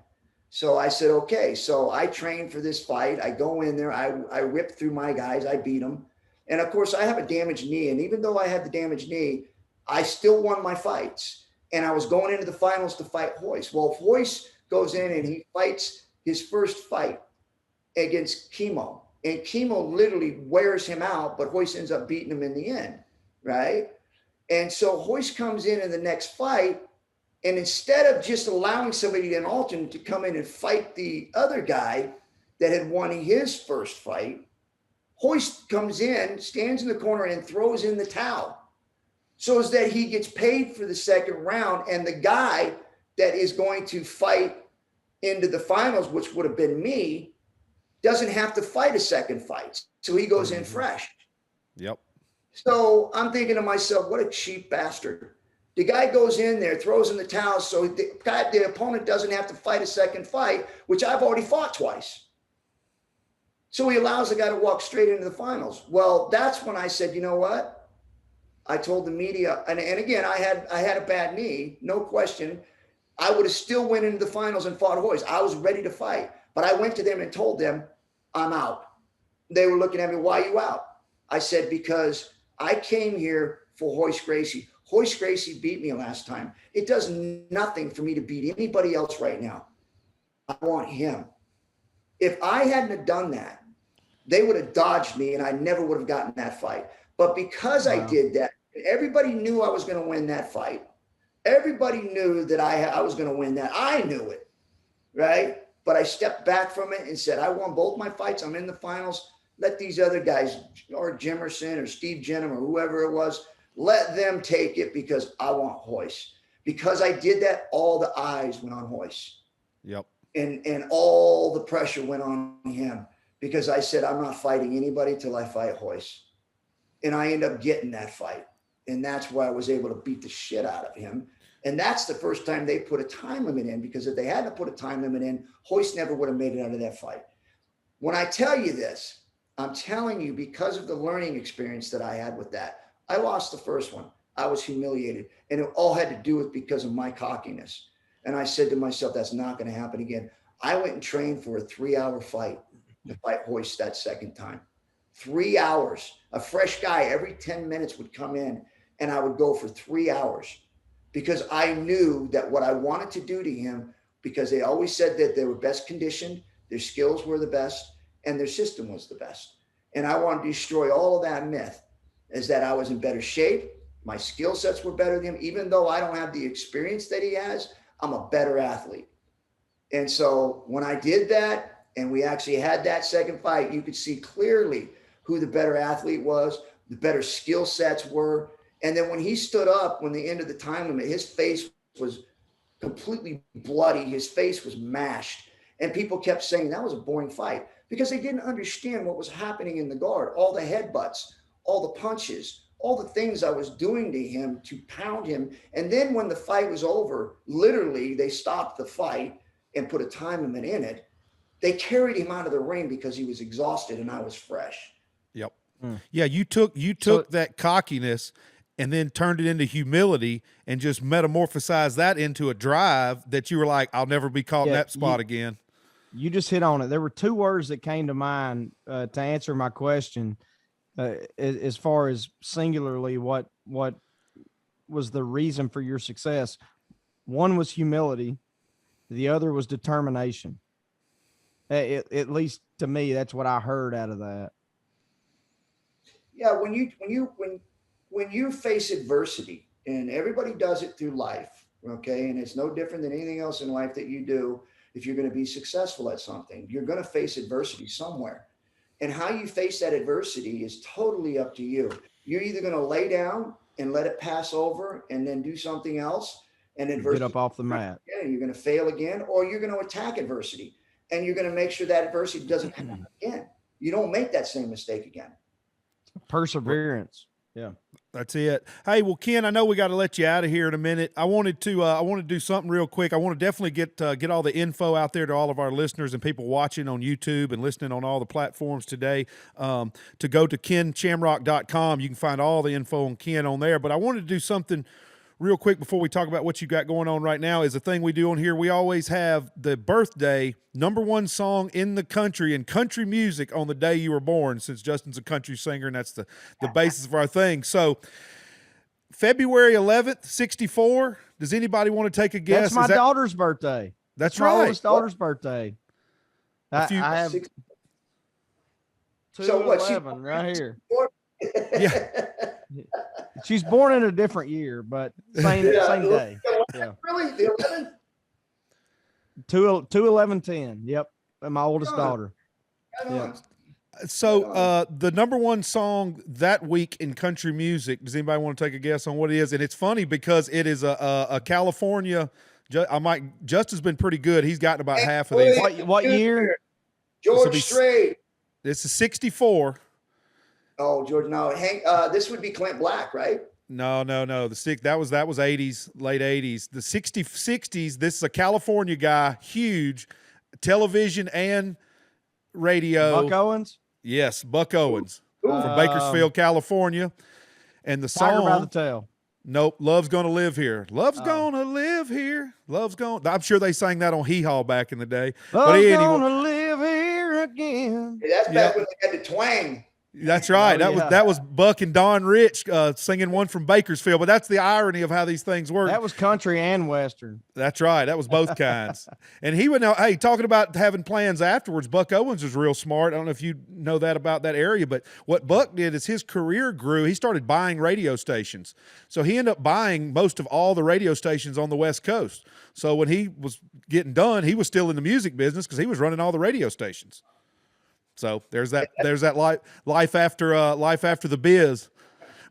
So I said, okay. So I trained for this fight. I go in there. I ripped through my guys. I beat them. And of course, I have a damaged knee. And even though I had the damaged knee, I still won my fights. And I was going into the finals to fight Royce. Well, if Royce goes in and he fights his first fight against Chemo, and Chemo literally wears him out, but Royce ends up beating him in the end, right? And so Royce comes in the next fight, and instead of just allowing somebody, an alternate, to come in and fight the other guy that had won his first fight, Royce comes in, stands in the corner, and throws in the towel, so as that he gets paid for the second round, and the guy that is going to fight into the finals, which would have been me, doesn't have to fight a second fight. So he goes in fresh. Yep. So I'm thinking to myself, what a cheap bastard. The guy goes in there, throws in the towel, so the opponent doesn't have to fight a second fight, which I've already fought twice. So he allows the guy to walk straight into the finals. Well, that's when I said, you know what? I told the media, and again, I had a bad knee, no question. I would have still went into the finals and fought Royce. I was ready to fight. But I went to them and told them, I'm out. They were looking at me, why are you out? I said, because I came here for Royce Gracie. Royce Gracie beat me last time. It does nothing for me to beat anybody else right now. I want him. If I hadn't have done that, they would have dodged me and I never would have gotten that fight. But because I did that, everybody knew I was going to win that fight. Everybody knew that I was going to win that. I knew it, right? But I stepped back from it and said, I won both my fights. I'm in the finals. Let these other guys, or Jimerson or Steve Jenham or whoever it was, let them take it because I want Royce. Because I did that, all the eyes went on Royce. Yep. And all the pressure went on him. because I said, I'm not fighting anybody till I fight Hoist. And I end up getting that fight. And that's why I was able to beat the shit out of him. And that's the first time they put a time limit in, because if they hadn't put a time limit in, Hoist never would have made it out of that fight. When I tell you this, I'm telling you because of the learning experience that I had with that. I lost the first one. I was humiliated. And it all had to do with because of my cockiness. And I said to myself, that's not going to happen again. I went and trained for a 3-hour fight to fight Hoist that second time. 3 hours. A fresh guy every 10 minutes would come in, and I would go for 3 hours because I knew that what I wanted to do to him, because they always said that they were best conditioned, their skills were the best, and their system was the best. And I wanted to destroy all of that myth, is that I was in better shape. My skill sets were better than him. Even though I don't have the experience that he has, I'm a better athlete. And so when I did that, and we actually had that second fight, you could see clearly who the better athlete was, the better skill sets were. And then when he stood up, when the end of the time limit, his face was completely bloody. His face was mashed. And people kept saying that was a boring fight because they didn't understand what was happening in the guard, all the headbutts, all the punches, all the things I was doing to him to pound him. And then when the fight was over, literally they stopped the fight and put a time limit in it. They carried him out of the ring because he was exhausted and I was fresh. Yep. Yeah, you took that cockiness and then turned it into humility and just metamorphosized that into a drive that you were like, I'll never be caught in that spot again. You just hit on it. There were two words that came to mind to answer my question as far as singularly what was the reason for your success. One was humility. The other was determination. At least to me, that's what I heard out of that. Yeah, when you face adversity, and everybody does it through life, okay, and it's no different than anything else in life that you do. If you're going to be successful at something, you're going to face adversity somewhere, and how you face that adversity is totally up to you. You're either going to lay down and let it pass over, and then do something else, and adversity get up off the mat. Yeah, you're going to fail again, or you're going to attack adversity, and you're going to make sure that adversity doesn't happen again. You don't make that same mistake again. Perseverance. Yeah. That's it. Hey, well, Ken, I know we got to let you out of here in a minute. I wanted to do something real quick. I want to definitely get all the info out there to all of our listeners and people watching on YouTube and listening on all the platforms today. To go to kenshamrock.com. You can find all the info on Ken on there. But I wanted to do something real quick before we talk about what you got going on right now. Is a thing we do on here. We always have the birthday #1 song in the country and country music on the day you were born, since Justin's a country singer and that's the basis of our thing. So February 11th, 64. Does anybody want to take a guess? That's my daughter's birthday. That's my right. oldest daughter's birthday. I have 211 right here. Yeah. She's born in a different year, but same day. Yeah. Really? The 11th? 2/11/10. Yep. And my oldest daughter. Yeah. So the #1 song that week in country music, does anybody want to take a guess on what it is? And it's funny because it is a California. Justin's been pretty good. He's gotten about half of these. What year? George Strait. This is 64. Oh, George, no. This would be Clint Black, right? No. That was 80s, late 80s. The 60s, this is a California guy, huge, television and radio. Buck Owens? Yes, Buck Owens from Bakersfield, California. And the Tiger song, by the Tail. Nope, Love's Gonna Live Here. Love's gonna live here. Love's gonna. I'm sure they sang that on Hee Haw back in the day. Love's gonna live here again. Hey, that's back when they had the twang. That's right. That was Buck and Don Rich singing one from Bakersfield. But that's the irony of how these things work. That was country and western. That's right. That was both kinds. And he would know. Hey, talking about having plans afterwards, Buck Owens was real smart. I don't know if you know that about that area, but what Buck did is his career grew. He started buying radio stations. So he ended up buying most of all the radio stations on the West Coast. So when he was getting done, he was still in the music business because he was running all the radio stations. So there's that life after the biz.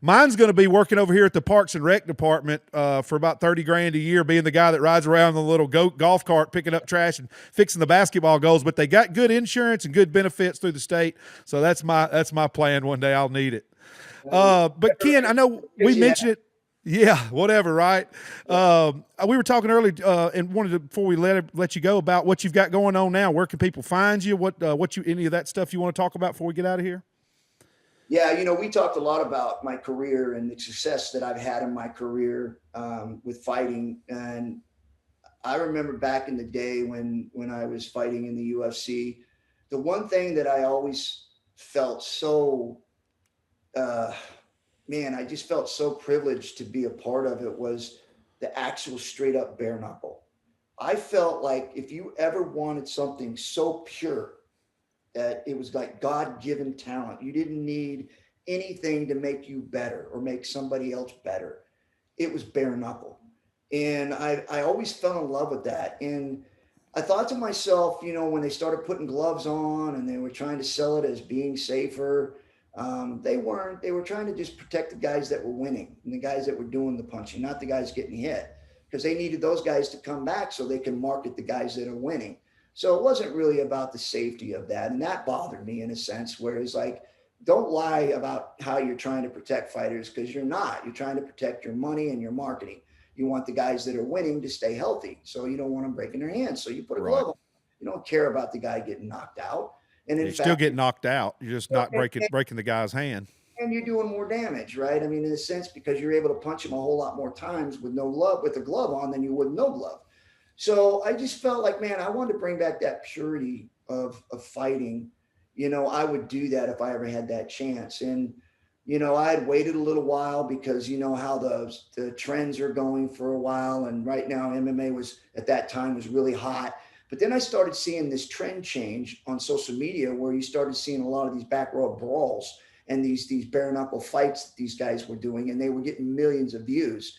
Mine's going to be working over here at the Parks and Rec department for about $30,000 a year, being the guy that rides around in the little golf cart, picking up trash and fixing the basketball goals. But they got good insurance and good benefits through the state, so that's my plan. One day I'll need it. But Ken, I know we mentioned it. Yeah, whatever, right? We were talking earlier and wanted to, before we let you go, about what you've got going on now. Where can people find you? What you, any of that stuff you want to talk about before we get out of here? Yeah, we talked a lot about my career and the success that I've had in my career with fighting. And I remember back in the day when I was fighting in the UFC, the one thing that I always felt so, I just felt so privileged to be a part of it was the actual straight up bare knuckle. I felt like if you ever wanted something so pure, that it was like God-given talent. You didn't need anything to make you better or make somebody else better. It was bare knuckle. And I always fell in love with that. And I thought to myself, when they started putting gloves on and they were trying to sell it as being safer, they weren't. They were trying to just protect the guys that were winning and the guys that were doing the punching, not the guys getting hit, because they needed those guys to come back so they can market the guys that are winning. So it wasn't really about the safety of that. And that bothered me in a sense, where it's like, don't lie about how you're trying to protect fighters, because you're not. You're trying to protect your money and your marketing. You want the guys that are winning to stay healthy. So you don't want them breaking their hands. So you put a glove on. You don't care about the guy getting knocked out. And in you fact, still get knocked out. You're just not breaking the guy's hand. And you're doing more damage, right? I mean, in a sense, because you're able to punch him a whole lot more times with no glove, with a glove on, than you would no glove. So I just felt like, man, I wanted to bring back that purity of fighting. I would do that if I ever had that chance. And, I had waited a little while because how the trends are going for a while. And right now MMA was, at that time, was really hot. But then I started seeing this trend change on social media, where you started seeing a lot of these back row brawls and these bare knuckle fights that these guys were doing, and they were getting millions of views.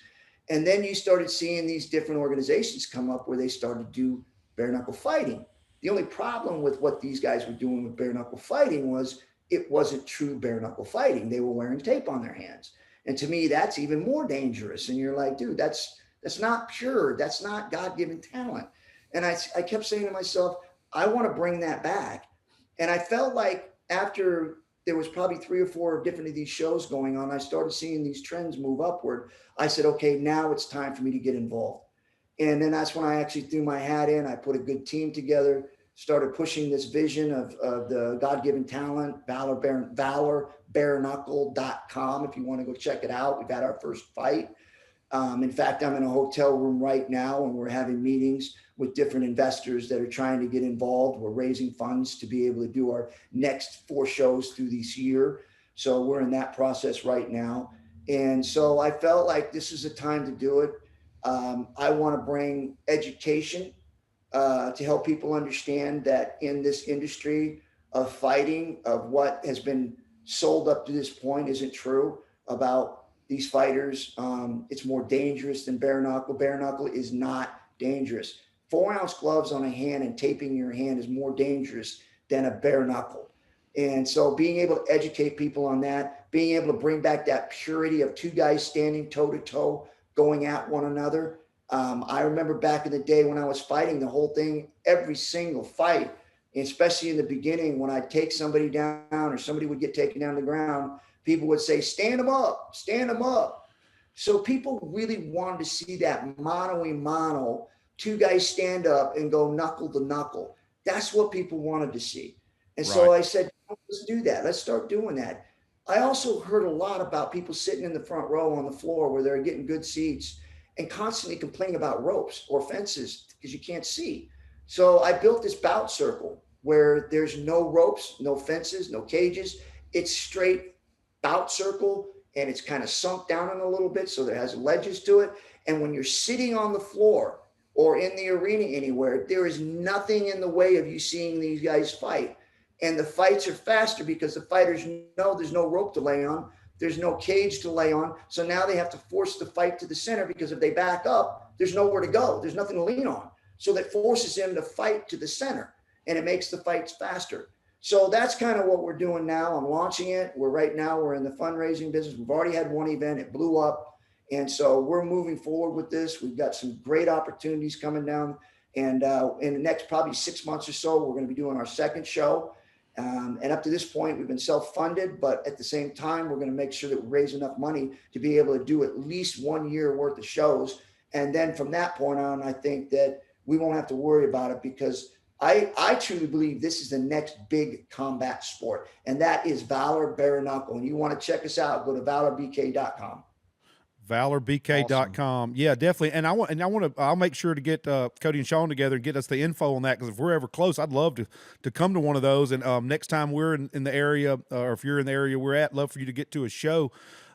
And then you started seeing these different organizations come up where they started to do bare knuckle fighting. The only problem with what these guys were doing with bare knuckle fighting was it wasn't true bare knuckle fighting. They were wearing tape on their hands. And to me, that's even more dangerous. And you're like, dude, that's not pure. That's not God-given talent. And I kept saying to myself, I want to bring that back. And I felt like after there was probably 3 or 4 different of these shows going on, I started seeing these trends move upward. I said, okay, now it's time for me to get involved. And then that's when I actually threw my hat in. I put a good team together, started pushing this vision of the God-given talent, ValorBareKnuckle.com. If you want to go check it out, we've had our first fight. In fact, I'm in a hotel room right now, and we're having meetings with different investors that are trying to get involved. We're raising funds to be able to do our next 4 shows through this year. So we're in that process right now. And so I felt like this is a time to do it. I want to bring education to help people understand that in this industry of fighting, of what has been sold up to this point isn't true about these fighters. It's more dangerous than bare knuckle. Bare knuckle is not dangerous. 4-ounce gloves on a hand and taping your hand is more dangerous than a bare knuckle. And so being able to educate people on that, being able to bring back that purity of 2 guys standing toe to toe, going at one another. I remember back in the day when I was fighting, the whole thing, every single fight, especially in the beginning, when I'd take somebody down or somebody would get taken down to the ground, people would say, stand them up, stand them up. So people really wanted to see that mano-a-mano, 2 guys stand up and go knuckle to knuckle. That's what people wanted to see. And so I said, let's do that. Let's start doing that. I also heard a lot about people sitting in the front row on the floor where they're getting good seats and constantly complaining about ropes or fences because you can't see. So I built this bout circle where there's no ropes, no fences, no cages. It's straight bout circle, and it's kind of sunk down in a little bit, so there has ledges to it. And when you're sitting on the floor or in the arena anywhere, there is nothing in the way of you seeing these guys fight. And the fights are faster because the fighters know there's no rope to lay on. There's no cage to lay on. So now they have to force the fight to the center, because if they back up, there's nowhere to go. There's nothing to lean on. So that forces them to fight to the center, and it makes the fights faster. So that's kind of what we're doing now. I'm launching it. We're in the fundraising business. We've already had one event. It blew up. And so we're moving forward with this. We've got some great opportunities coming down. And in the next probably 6 months or so, we're going to be doing our second show. And up to this point, we've been self-funded, but at the same time, we're going to make sure that we raise enough money to be able to do at least 1 year worth of shows. And then from that point on, I think that we won't have to worry about it, because I truly believe this is the next big combat sport, and that is Valor Bare Knuckle. And you want to check us out, go to valorbk.com. ValorBK.com. Awesome. Yeah, definitely. And I'll make sure to get Cody and Sean together and get us the info on that, because if we're ever close, I'd love to come to one of those. And next time we're in the area, or if you're in the area we're at, love for you to get to a show.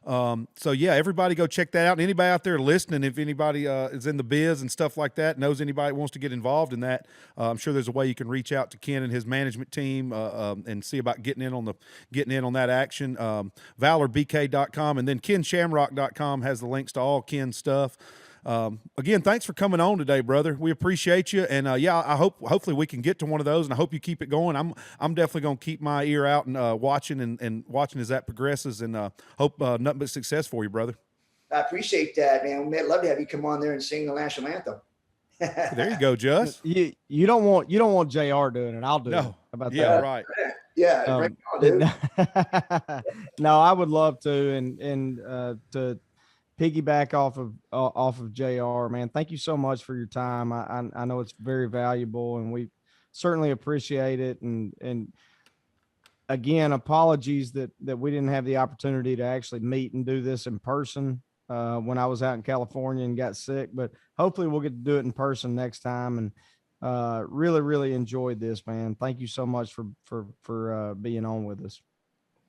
So yeah, everybody go check that out. And anybody out there listening, if anybody is in the biz and stuff like that, knows anybody wants to get involved in that, I'm sure there's a way you can reach out to Ken and his management team and see about getting in on that action. ValorBK.com, and then KenShamrock.com has the links to all Ken's stuff. Again, thanks for coming on today, brother. We appreciate you. And hopefully we can get to one of those, and I hope you keep it going. I'm definitely going to keep my ear out and watching and watching as that progresses, and hope nothing but success for you, brother. I appreciate that, man. We'd love to have you come on there and sing the national anthem. There you go, Just. You don't want JR doing it. I'll do it. How about that? Yeah, right. Yeah, right on, dude. No, I would love to, and to piggyback off of JR, man. Thank you so much for your time. I know it's very valuable, and we certainly appreciate it. And again, apologies that we didn't have the opportunity to actually meet and do this in person when I was out in California and got sick, but hopefully we'll get to do it in person next time. And really, really enjoyed this, man. Thank you so much for being on with us.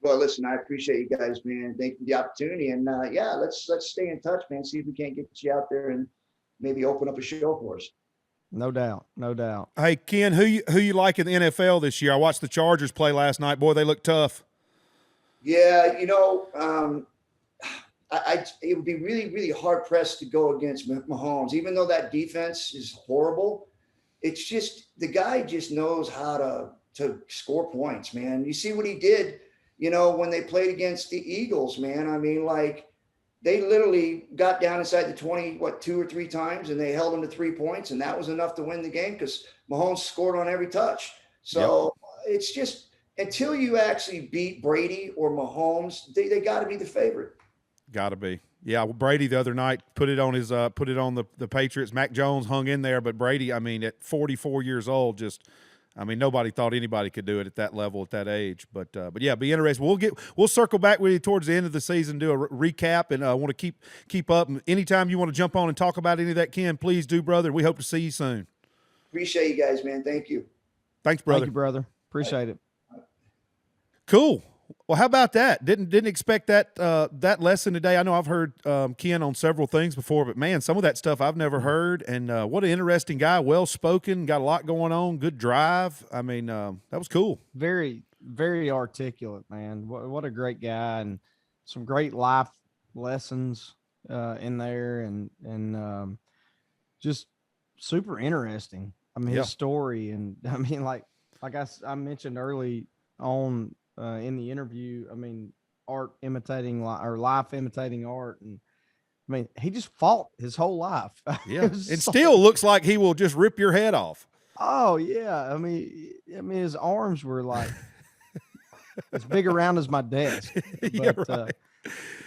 Well, listen, I appreciate you guys, man. Thank you for the opportunity. And let's stay in touch, man. See if we can't get you out there and maybe open up a show for us. No doubt. No doubt. Hey, Ken, who you like in the NFL this year? I watched the Chargers play last night. Boy, they look tough. Yeah, it would be really, really hard pressed to go against Mahomes, even though that defense is horrible. It's just, the guy just knows how to score points, man. You see what he did, when they played against the Eagles, man. I mean, like, they literally got down inside the 20, 2 or 3 times, and they held them to 3 points, and that was enough to win the game because Mahomes scored on every touch. So It's just, until you actually beat Brady or Mahomes, they got to be the favorite. Got to be. Yeah, well, Brady the other night put it on the Patriots. Mac Jones hung in there, but Brady, I mean, at 44 years old, nobody thought anybody could do it at that level at that age. But yeah, be interesting. We'll circle back with you towards the end of the season, do a recap, and I want to keep up. And anytime you want to jump on and talk about any of that, Ken, please do, brother. We hope to see you soon. Appreciate you guys, man. Thank you. Thanks, brother. Thank you, brother. Appreciate it. Cool. Well, how about that? Didn't expect that lesson today. I know I've heard Ken on several things before, but man, some of that stuff I've never heard. And what an interesting guy, well spoken, got a lot going on, good drive. I mean, that was cool. Very, very articulate, man. What a great guy, and some great life lessons in there, and just super interesting. I mean, his story, and I mean, like I mentioned early on. In the interview, I mean, art imitating or life imitating art, and I mean, he just fought his whole life. Yeah, it still looks like he will just rip your head off. Oh yeah, I mean, his arms were like as big around as my desk. But, yeah, right.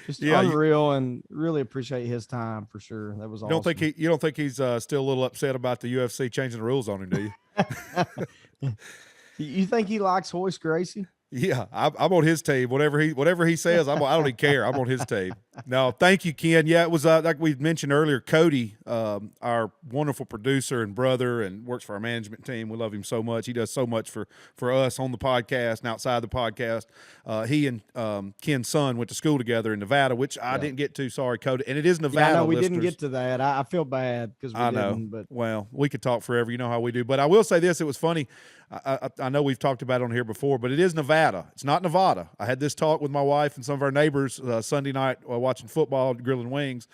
Just unreal, and really appreciate his time for sure. That was awesome. You don't think he's still a little upset about the UFC changing the rules on him, do you? You think he likes Hoist Gracie? Yeah, I'm on his team. Whatever he says, I don't even care. I'm on his team. No, thank you, Ken. Yeah, it was like we mentioned earlier, Cody, our wonderful producer and brother, and works for our management team. We love him so much. He does so much for us on the podcast and outside the podcast. He and Ken's son went to school together in Nevada, which I didn't get to. Sorry, Cody. And it is Nevada. Yeah, no, we listeners. didn't get to that. I feel bad because we didn't. But well, we could talk forever. You know how we do. But I will say this: it was funny. I know we've talked about it on here before, but it is Nevada. It's not Nevada. I had this talk with my wife and some of our neighbors Sunday night while watching football, grilling wings.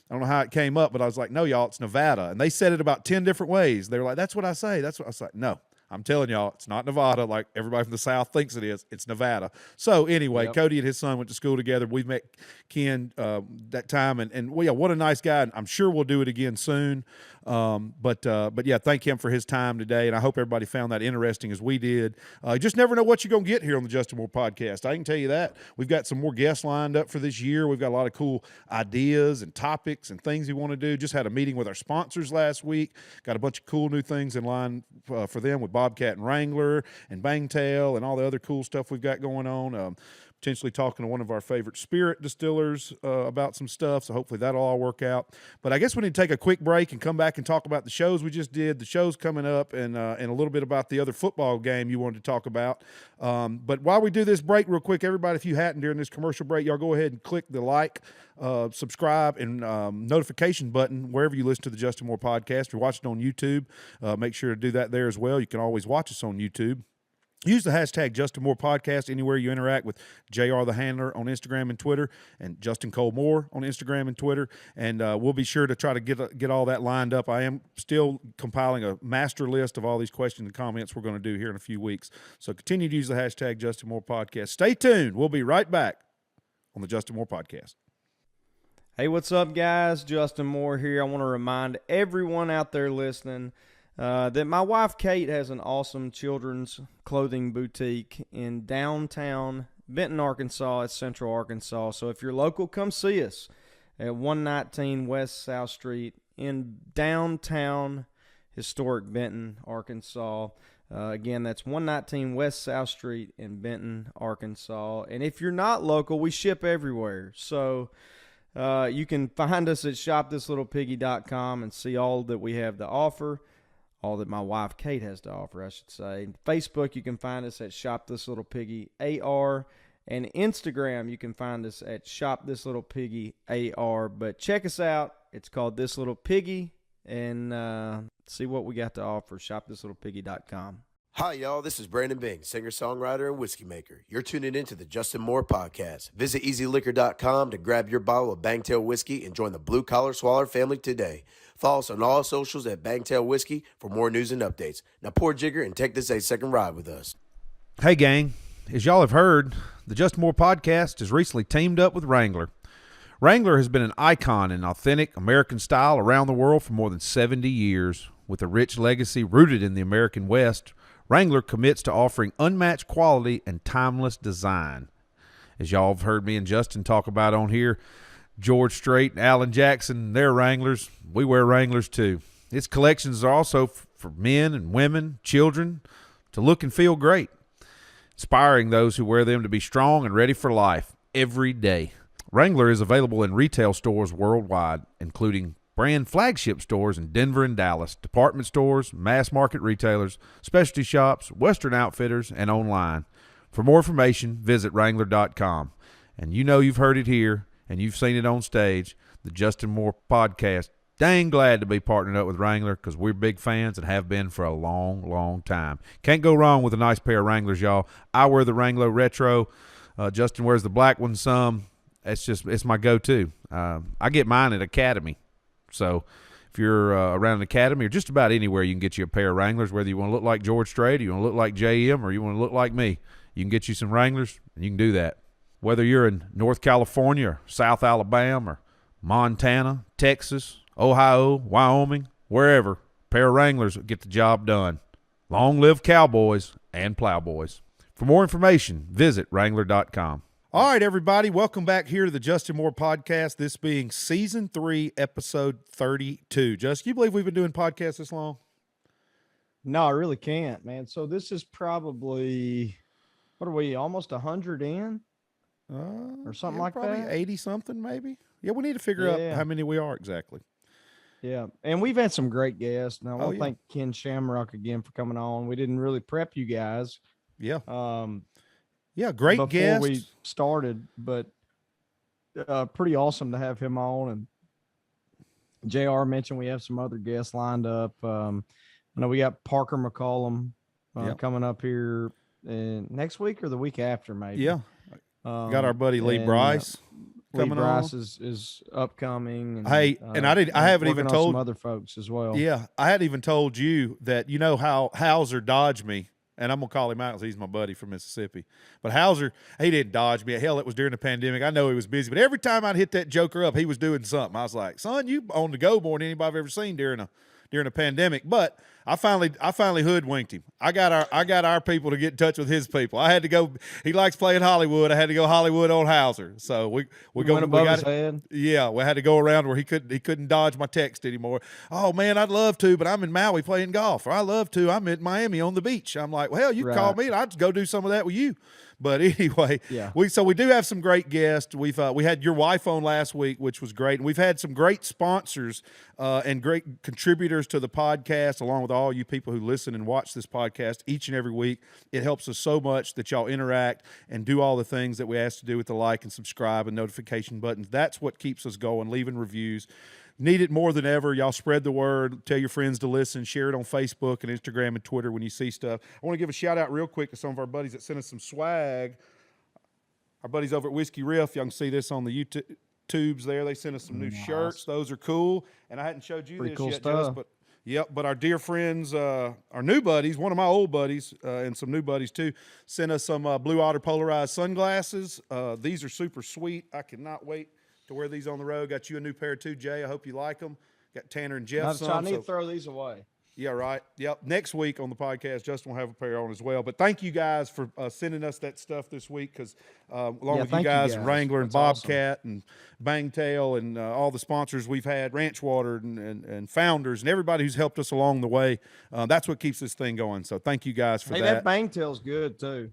I don't know how it came up, but I was like, no, y'all, it's Nevada. And they said it about 10 different ways. They were like, that's what I say. That's what I was like. No, I'm telling y'all, it's not Nevada like everybody from the South thinks it is. It's Nevada. So anyway, Cody and his son went to school together. We've met Ken that time, and well, yeah, what a nice guy. I'm sure we'll do it again soon. But yeah, thank him for his time today, and I hope everybody found that interesting as we did. You just never know what you're gonna get here on the Justin Moore podcast. I can tell you that. We've got some more guests lined up for this year. We've got a lot of cool ideas and topics and things we want to do. Just had a meeting with our sponsors last week. Got a bunch of cool new things in line for them with Bobcat and Wrangler and Bangtail and all the other cool stuff we've got going on. Potentially talking to one of our favorite spirit distillers about some stuff, so hopefully that'll all work out. But I guess we need to take a quick break and come back and talk about the shows we just did, the shows coming up, and a little bit about the other football game you wanted to talk about. But while we do this break real quick, everybody, if you hadn't during this commercial break, y'all go ahead and click the like, subscribe, and notification button wherever you listen to the Justin Moore podcast. If you're watching on YouTube, make sure to do that there as well. You can always watch us on YouTube. Use the hashtag Justin Moore Podcast anywhere you interact with JR the Handler on Instagram and Twitter, and Justin Cole Moore on Instagram and Twitter. And we'll be sure to try to get all that lined up. I am still compiling a master list of all these questions and comments we're going to do here in a few weeks. So continue to use the hashtag Justin Moore Podcast. Stay tuned. We'll be right back on the Justin Moore Podcast. Hey, what's up, guys? Justin Moore here. I want to remind everyone out there listening that my wife Kate has an awesome children's clothing boutique in downtown Benton, Arkansas. It's Central Arkansas. So if you're local, come see us at 119 West South Street in downtown historic Benton, Arkansas. Again, that's 119 West South Street in Benton, Arkansas. And if you're not local, we ship everywhere. So you can find us at shopthislittlepiggy.com and see all that we have to offer. All that my wife Kate has to offer, I should say. Facebook, you can find us at Shop This Little Piggy AR, and Instagram, you can find us at Shop This Little Piggy AR. But check us out. It's called This Little Piggy, and see what we got to offer. ShopThisLittlePiggy.com. Hi, y'all. This is Brandon Bing, singer-songwriter and whiskey maker. You're tuning in to the Justin Moore Podcast. Visit EasyLiquor.com to grab your bottle of Bangtail Whiskey and join the Blue Collar Swaller family today. Follow us on all socials at Bangtail Whiskey for more news and updates. Now pour Jigger and take this 8-second ride with us. Hey, gang. As y'all have heard, the Justin Moore Podcast has recently teamed up with Wrangler. Wrangler has been an icon in authentic American style around the world for more than 70 years. With a rich legacy rooted in the American West, Wrangler commits to offering unmatched quality and timeless design. As y'all have heard me and Justin talk about on here, George Strait and Alan Jackson, they're Wranglers. We wear Wranglers too. Its collections are also for men and women, children, to look and feel great, inspiring those who wear them to be strong and ready for life every day. Wrangler is available in retail stores worldwide, including brand flagship stores in Denver and Dallas, department stores, mass market retailers, specialty shops, Western outfitters, and online. For more information, visit Wrangler.com. And you know you've heard it here, and you've seen it on stage, the Justin Moore Podcast. Dang glad to be partnered up with Wrangler because we're big fans and have been for a long, long time. Can't go wrong with a nice pair of Wranglers, y'all. I wear the Wrangler Retro. Justin wears the black one some. It's my go-to. I get mine at Academy. So if you're around an Academy or just about anywhere, you can get you a pair of Wranglers, whether you want to look like George Strait, or you want to look like JM, or you want to look like me. You can get you some Wranglers, and you can do that. Whether you're in North California or South Alabama or Montana, Texas, Ohio, Wyoming, wherever, a pair of Wranglers will get the job done. Long live cowboys and plowboys. For more information, visit Wrangler.com. All right, everybody, welcome back here to the Justin Moore Podcast, this being Season 3, Episode 32. Justin, can you believe we've been doing podcasts this long? No, I really can't, man. So this is probably, what are we, almost 100 in? Or something like probably that? 80-something, maybe. Yeah, we need to figure out how many we are exactly. Yeah, and we've had some great guests. And I want to yeah. thank Ken Shamrock again for coming on. We didn't really prep you guys. Yeah. Yeah, great before guest. we started, but pretty awesome to have him on. And JR mentioned we have some other guests lined up. I know we got Parker McCollum coming up here next week or the week after, maybe. Yeah. Got our buddy Lee Bryce coming Bryce on. is upcoming. And, Hey, and I haven't even told some other folks as well. Yeah, I hadn't even told you that. You know how Hauser dodged me, and I'm gonna call him out because he's my buddy from Mississippi. But Hauser, he didn't dodge me. Hell, it was during the pandemic. I know he was busy, but every time I'd hit that joker up, he was doing something. I was like, son, you on the go more than anybody I've ever seen during a pandemic. But I finally hoodwinked him. I got our people to get in touch with his people. I had to go. He likes playing Hollywood. I had to go Hollywood on Hauser. So we went above his head. Yeah, we had to go around where he couldn't dodge my text anymore. Oh man, I'd love to, but I'm in Maui playing golf. Or I love to, I'm in Miami on the beach. I'm like, well, you call me and I'd go do some of that with you. But anyway, yeah. we do have some great guests. We had your wife on last week, which was great, and we've had some great sponsors and great contributors to the podcast, along with all you people who listen and watch this podcast each and every week. It helps us so much that y'all interact and do all the things that we ask to do with the like and subscribe and notification buttons. That's what keeps us going. Leaving reviews. Need it more than ever. Y'all spread the word. Tell your friends to listen. Share it on Facebook and Instagram and Twitter when you see stuff. I want to give a shout out real quick to some of our buddies that sent us some swag. Our buddies over at Whiskey Riff. Y'all can see this on the YouTubes there. They sent us some new shirts. Those are cool. And I hadn't showed you this yet, Jess, but our dear friends, our new buddies, one of my old buddies and some new buddies too, sent us some Blue Otter polarized sunglasses. These are super sweet. I cannot wait to wear these on the road. Got you a new pair too, Jay. I hope you like them. Got Tanner and Jeff some. I need to throw these away. Yeah, right. Yep. Next week on the podcast, Justin will have a pair on as well. But thank you guys for sending us that stuff this week because along with you guys, Wrangler and Bobcat and Bangtail and all the sponsors we've had, Ranch Water and Founders and everybody who's helped us along the way, that's what keeps this thing going. So thank you guys for that. That Bangtail's good too.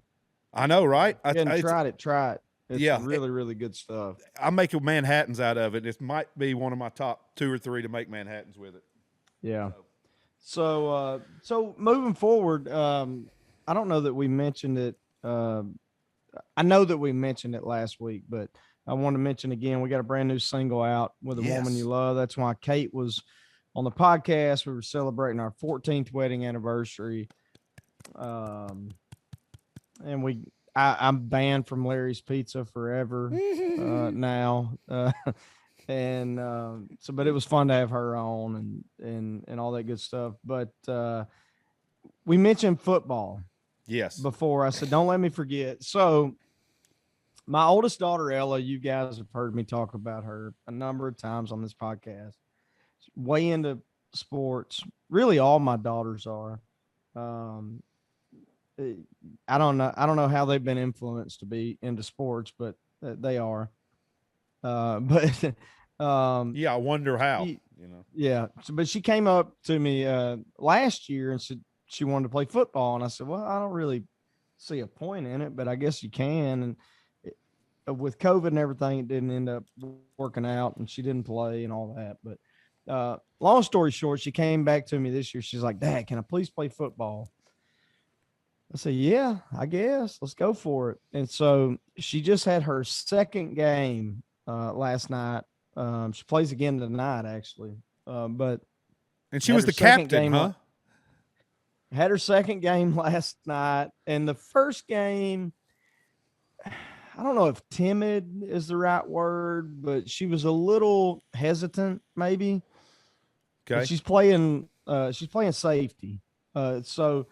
I know, right? I hadn't tried it. Try it. It's really, really good stuff. I'm making Manhattans out of it. It might be one of my top 2 or 3 to make Manhattans with it. Yeah. So moving forward, I don't know that we mentioned it. I know that we mentioned it last week, but I want to mention again, we got a brand new single out with A Woman You Love. That's why Kate was on the podcast. We were celebrating our 14th wedding anniversary. And I'm banned from Larry's Pizza forever now. But it was fun to have her on and all that good stuff. But we mentioned football. Yes. Before I said, don't let me forget. So my oldest daughter, Ella, you guys have heard me talk about her a number of times on this podcast. She's way into sports. Really, all my daughters are. I don't know how they've been influenced to be into sports, but they are. I wonder how. Yeah, but she came up to me last year and said she wanted to play football, and I said, well, I don't really see a point in it, but I guess you can. And with COVID and everything, it didn't end up working out, and she didn't play and all that. But long story short, she came back to me this year. She's like, Dad, can I please play football? I said, yeah, I guess. Let's go for it. And so she just had her second game last night. She plays again tonight, actually. And she was the captain, huh? Had her second game last night. And the first game, I don't know if timid is the right word, but she was a little hesitant, maybe. Okay. But she's playing safety. So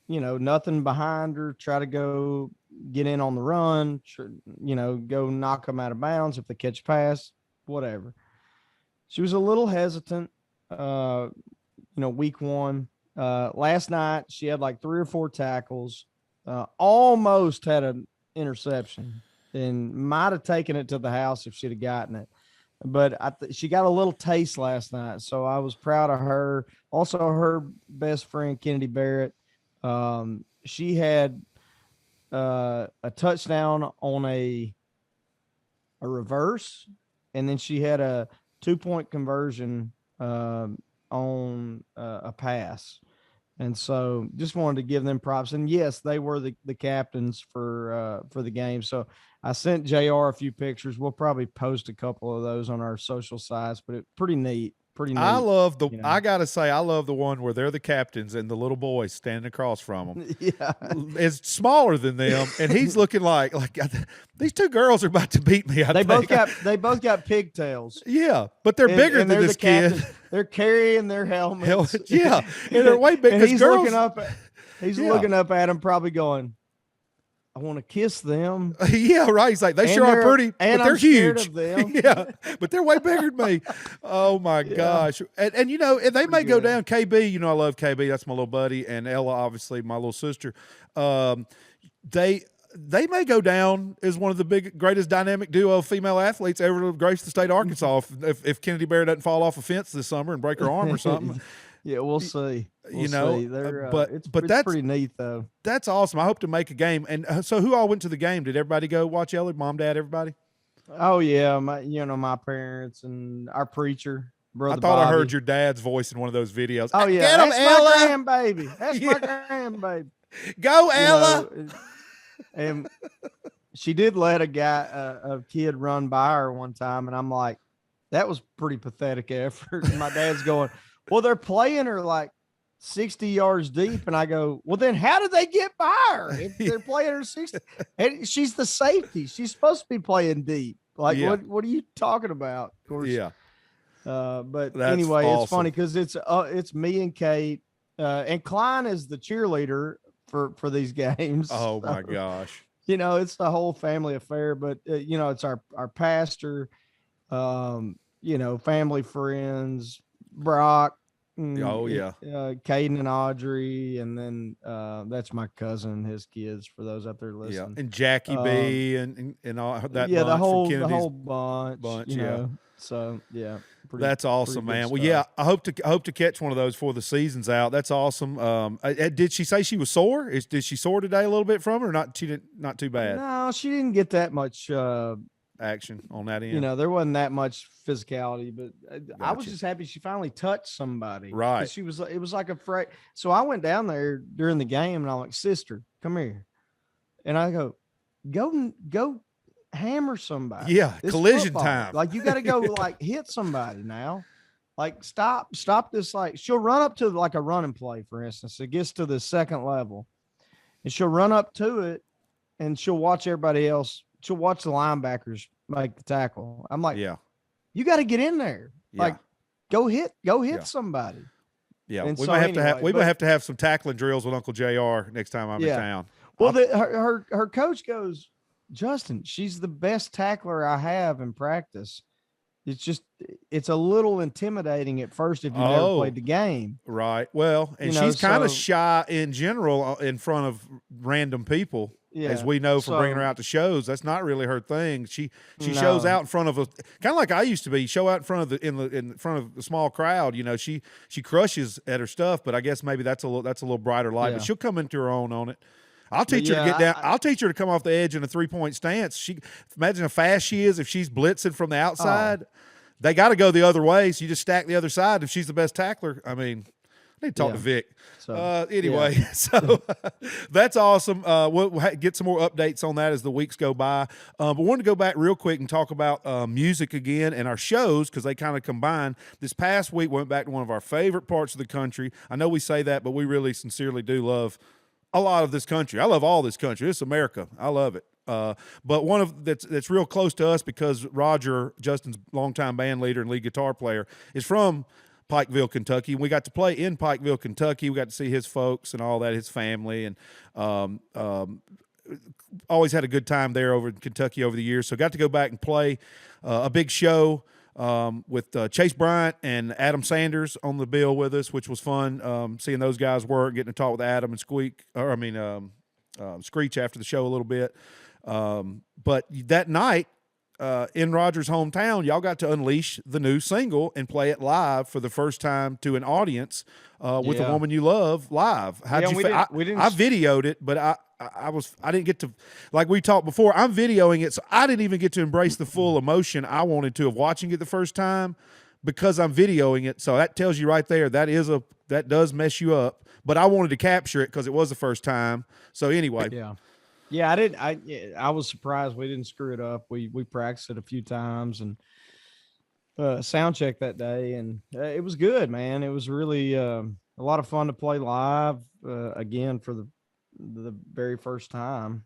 nothing behind her, try to go get in on the run, go knock them out of bounds if they catch a pass, whatever. She was a little hesitant, week one. Last night, she had like 3 or 4 tackles, almost had an interception and might have taken it to the house if she'd have gotten it. But she got a little taste last night, so I was proud of her. Also, her best friend, Kennedy Barrett, she had a touchdown on a reverse, and then she had a 2-point conversion on a pass. And so just wanted to give them props. And yes, they were the captains for the game. So I sent JR a few pictures. We'll probably post a couple of those on our social sites, but it's pretty neat pretty neat. I love the. you know? I gotta say, I love the one where they're the captains and the little boy standing across from them. Yeah. Is smaller than them, and he's looking like these two girls are about to beat me. They both got pigtails. Yeah, but they're bigger than this kid. They're carrying their helmets. Yeah, and they're way bigger. And he's girls, looking up. He's looking up at him, probably going, "I want to kiss them." Yeah, right. He's like, they sure are pretty, but they're huge. Of them. Yeah, but they're way bigger than me. Oh my gosh! And you know, and they may go down. KB, you know, I love KB. That's my little buddy, and Ella, obviously, my little sister. They may go down as one of the greatest dynamic duo of female athletes ever to grace the state of Arkansas if Kennedy Bear doesn't fall off a fence this summer and break her arm or something. Yeah, we'll see. You know, it's that's pretty neat though. That's awesome. I hope to make a game. And so, who all went to the game? Did everybody go watch Ellie? Mom, Dad, everybody? Oh yeah, my parents and our preacher, brother. I thought Bobby. I heard your dad's voice in one of those videos. Oh yeah, get him, that's Ella. my grandbaby. That's my grandbaby. Go, Ella. And she did let a kid run by her one time, and I'm like, that was pretty pathetic effort. And my dad's going, well, they're playing her like 60 yards deep. And I go, well, then how did they get by her if they're playing her 60? And she's the safety. She's supposed to be playing deep. Like, what are you talking about? Of course. Yeah. But that's anyway, awesome. It's funny because it's me and Kate, and Klein is the cheerleader for these games. Oh my gosh. You know, it's the whole family affair, but you know, it's our pastor, you know, family, friends, Brock. Oh yeah. Caden and Audrey, and then that's my cousin and his kids for those out there listening. Yeah, and Jackie B and all that. Yeah, bunch the whole bunch. You know? So yeah. That's awesome, man. Well, yeah, I hope to catch one of those before the season's out. That's awesome. Did she say she was sore? Did she sore today a little bit from her? Or not? She didn't. Not too bad. No, she didn't get that much action on that end. You know, there wasn't that much physicality, but I was Gotcha. just happy she finally touched somebody. Right. It was like a freight. So I went down there during the game, and I'm like, sister, come here, and I go hammer somebody. Yeah, This collision football. time. Like you got to go like hit somebody now. Like stop this. Like she'll run up to like a running play, for instance. It gets to the second level, and she'll run up to it, and she'll watch everybody else. She'll watch the linebackers make the tackle. I'm like, yeah, you got to get in there. Yeah. Like go hit somebody. Yeah, And we so might have anyway, to have to have some tackling drills with Uncle JR next time I'm in town. Well, her coach goes, Justin, she's the best tackler I have in practice. It's a little intimidating at first if you've never played the game. Right. Well, and she's kind of shy in general in front of random people, as we know from bringing her out to shows. That's not really her thing. She shows out in front of kind of like I used to be. Show out in front of in front of the small crowd. You know, she crushes at her stuff, but I guess maybe that's a little brighter light. But she'll come into her own on it. I'll teach her to get down. I'll teach her to come off the edge in a 3-point stance. Imagine how fast she is if she's blitzing from the outside. They got to go the other way, so you just stack the other side. If she's the best tackler, I mean, I need to talk to Vic. So anyway, so that's awesome. We'll get some more updates on that as the weeks go by. But wanted to go back real quick and talk about music again and our shows because they kind of combine. This past week went back to one of our favorite parts of the country. I know we say that, but we really sincerely do love a lot of this country. I love all this country. It's America. I love it. But one of that's real close to us because Roger, Justin's longtime band leader and lead guitar player, is from Pikeville, Kentucky. And we got to play in Pikeville, Kentucky. We got to see his folks and all that, his family, and always had a good time there over in Kentucky over the years. So got to go back and play a big show with Chase Bryant and Adam Sanders on the bill with us, which was fun. Seeing those guys work, getting to talk with Adam and Screech after the show a little bit. But that night in Rogers' hometown, y'all got to unleash the new single and play it live for the first time to an audience with a woman you love live. How'd you feel? I videoed it, but I didn't get to, like we talked before, I'm videoing it, so I didn't even get to embrace the full emotion I wanted to of watching it the first time because I'm videoing it. So that tells you right there that does mess you up. But I wanted to capture it because it was the first time. So anyway. Yeah, I was surprised we didn't screw it up. We practiced it a few times, and sound check that day, and it was good, man. It was really a lot of fun to play live again for the very first time.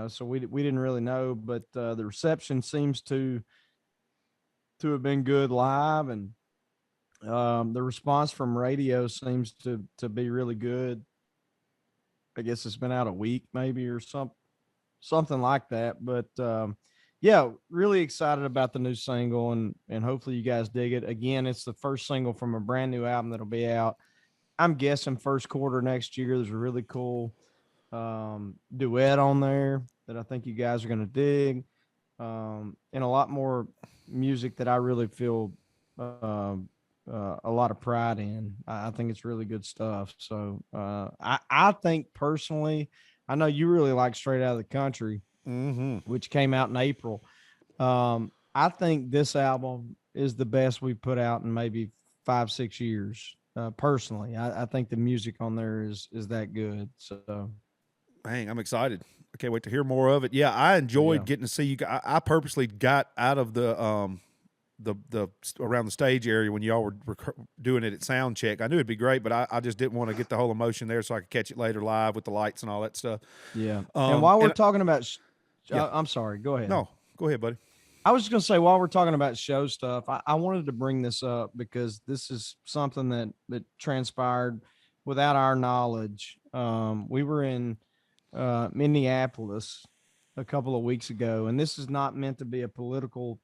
So we didn't really know, but the reception seems to have been good live, and the response from radio seems to be really good. I guess it's been out a week maybe or something like that. But yeah, really excited about the new single, and hopefully you guys dig it. Again, it's the first single from a brand new album that'll be out, I'm guessing, first quarter next year. There's a really cool duet on there that I think you guys are going to dig, and a lot more music that I really feel a lot of pride in. I think it's really good stuff. So I think personally, I know you really like Straight Out of the Country, which came out in April. I think this album is the best we put out in maybe 5-6 years. Personally, I think the music on there is that good. So, dang, I'm excited. I can't wait to hear more of it. Yeah, I enjoyed getting to see you. I purposely got out of the around the stage area when y'all were doing it at sound check. I knew it'd be great, but I just didn't want to get the whole emotion there, so I could catch it later live with the lights and all that stuff. Yeah. And while we're talking about, I'm sorry. Go ahead. No, go ahead, buddy. I was just gonna say, while we're talking about show stuff, I wanted to bring this up because this is something that transpired without our knowledge. We were in Minneapolis a couple of weeks ago, and this is not meant to be a political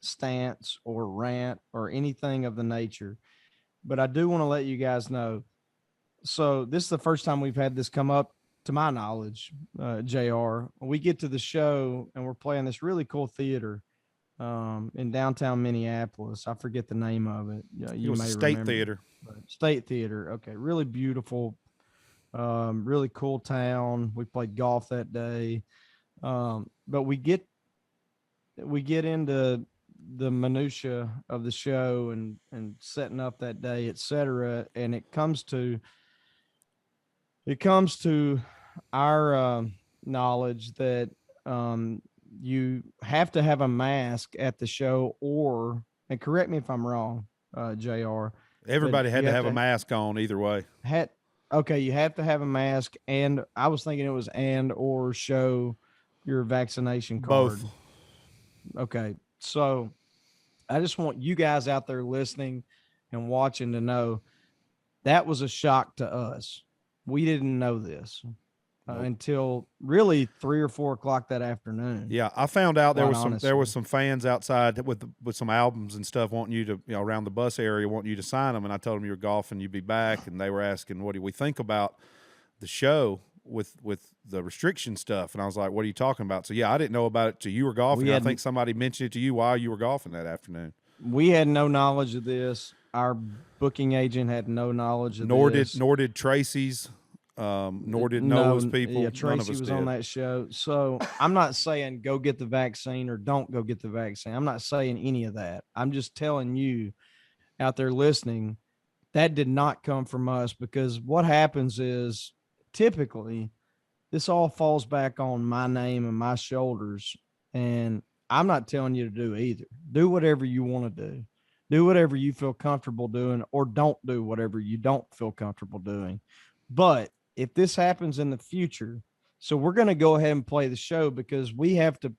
stance or rant or anything of the nature, but I do want to let you guys know. So this is the first time we've had this come up, to my knowledge. JR, we get to the show and we're playing this really cool theater in downtown Minneapolis. I forget the name of it. You may State remember. Theater. State Theater. Okay, really beautiful, really cool town. We played golf that day, but we get into the minutia of the show and setting up that day, etc. And it comes to our knowledge that you have to have a mask at the show, and correct me if I'm wrong, JR. Everybody had to have a mask on either way. Okay, you have to have a mask, and I was thinking it was or show your vaccination card. Both. Okay, so I just want you guys out there listening and watching to know that was a shock to us. We didn't know this until really 3 or 4 o'clock that afternoon. Yeah, I found out there was some fans outside with some albums and stuff wanting you to, around the bus area, wanting you to sign them, and I told them you were golfing, you'd be back, and they were asking, what do we think about the show with the restriction stuff? And I was like, what are you talking about? So yeah, I didn't know about it till you were golfing. I think somebody mentioned it to you while you were golfing that afternoon. We had no knowledge of this. Our booking agent had no knowledge of this. Nor did Tracy's. Nor did Noah's people. Yeah, Tracy was on that show. So I'm not saying go get the vaccine or don't go get the vaccine. I'm not saying any of that. I'm just telling you out there listening, that did not come from us, because what happens is typically this all falls back on my name and my shoulders. And I'm not telling you to do either. Do whatever you want to do. Do whatever you feel comfortable doing, or don't do whatever you don't feel comfortable doing. But if this happens in the future, so we're going to go ahead and play the show, because we took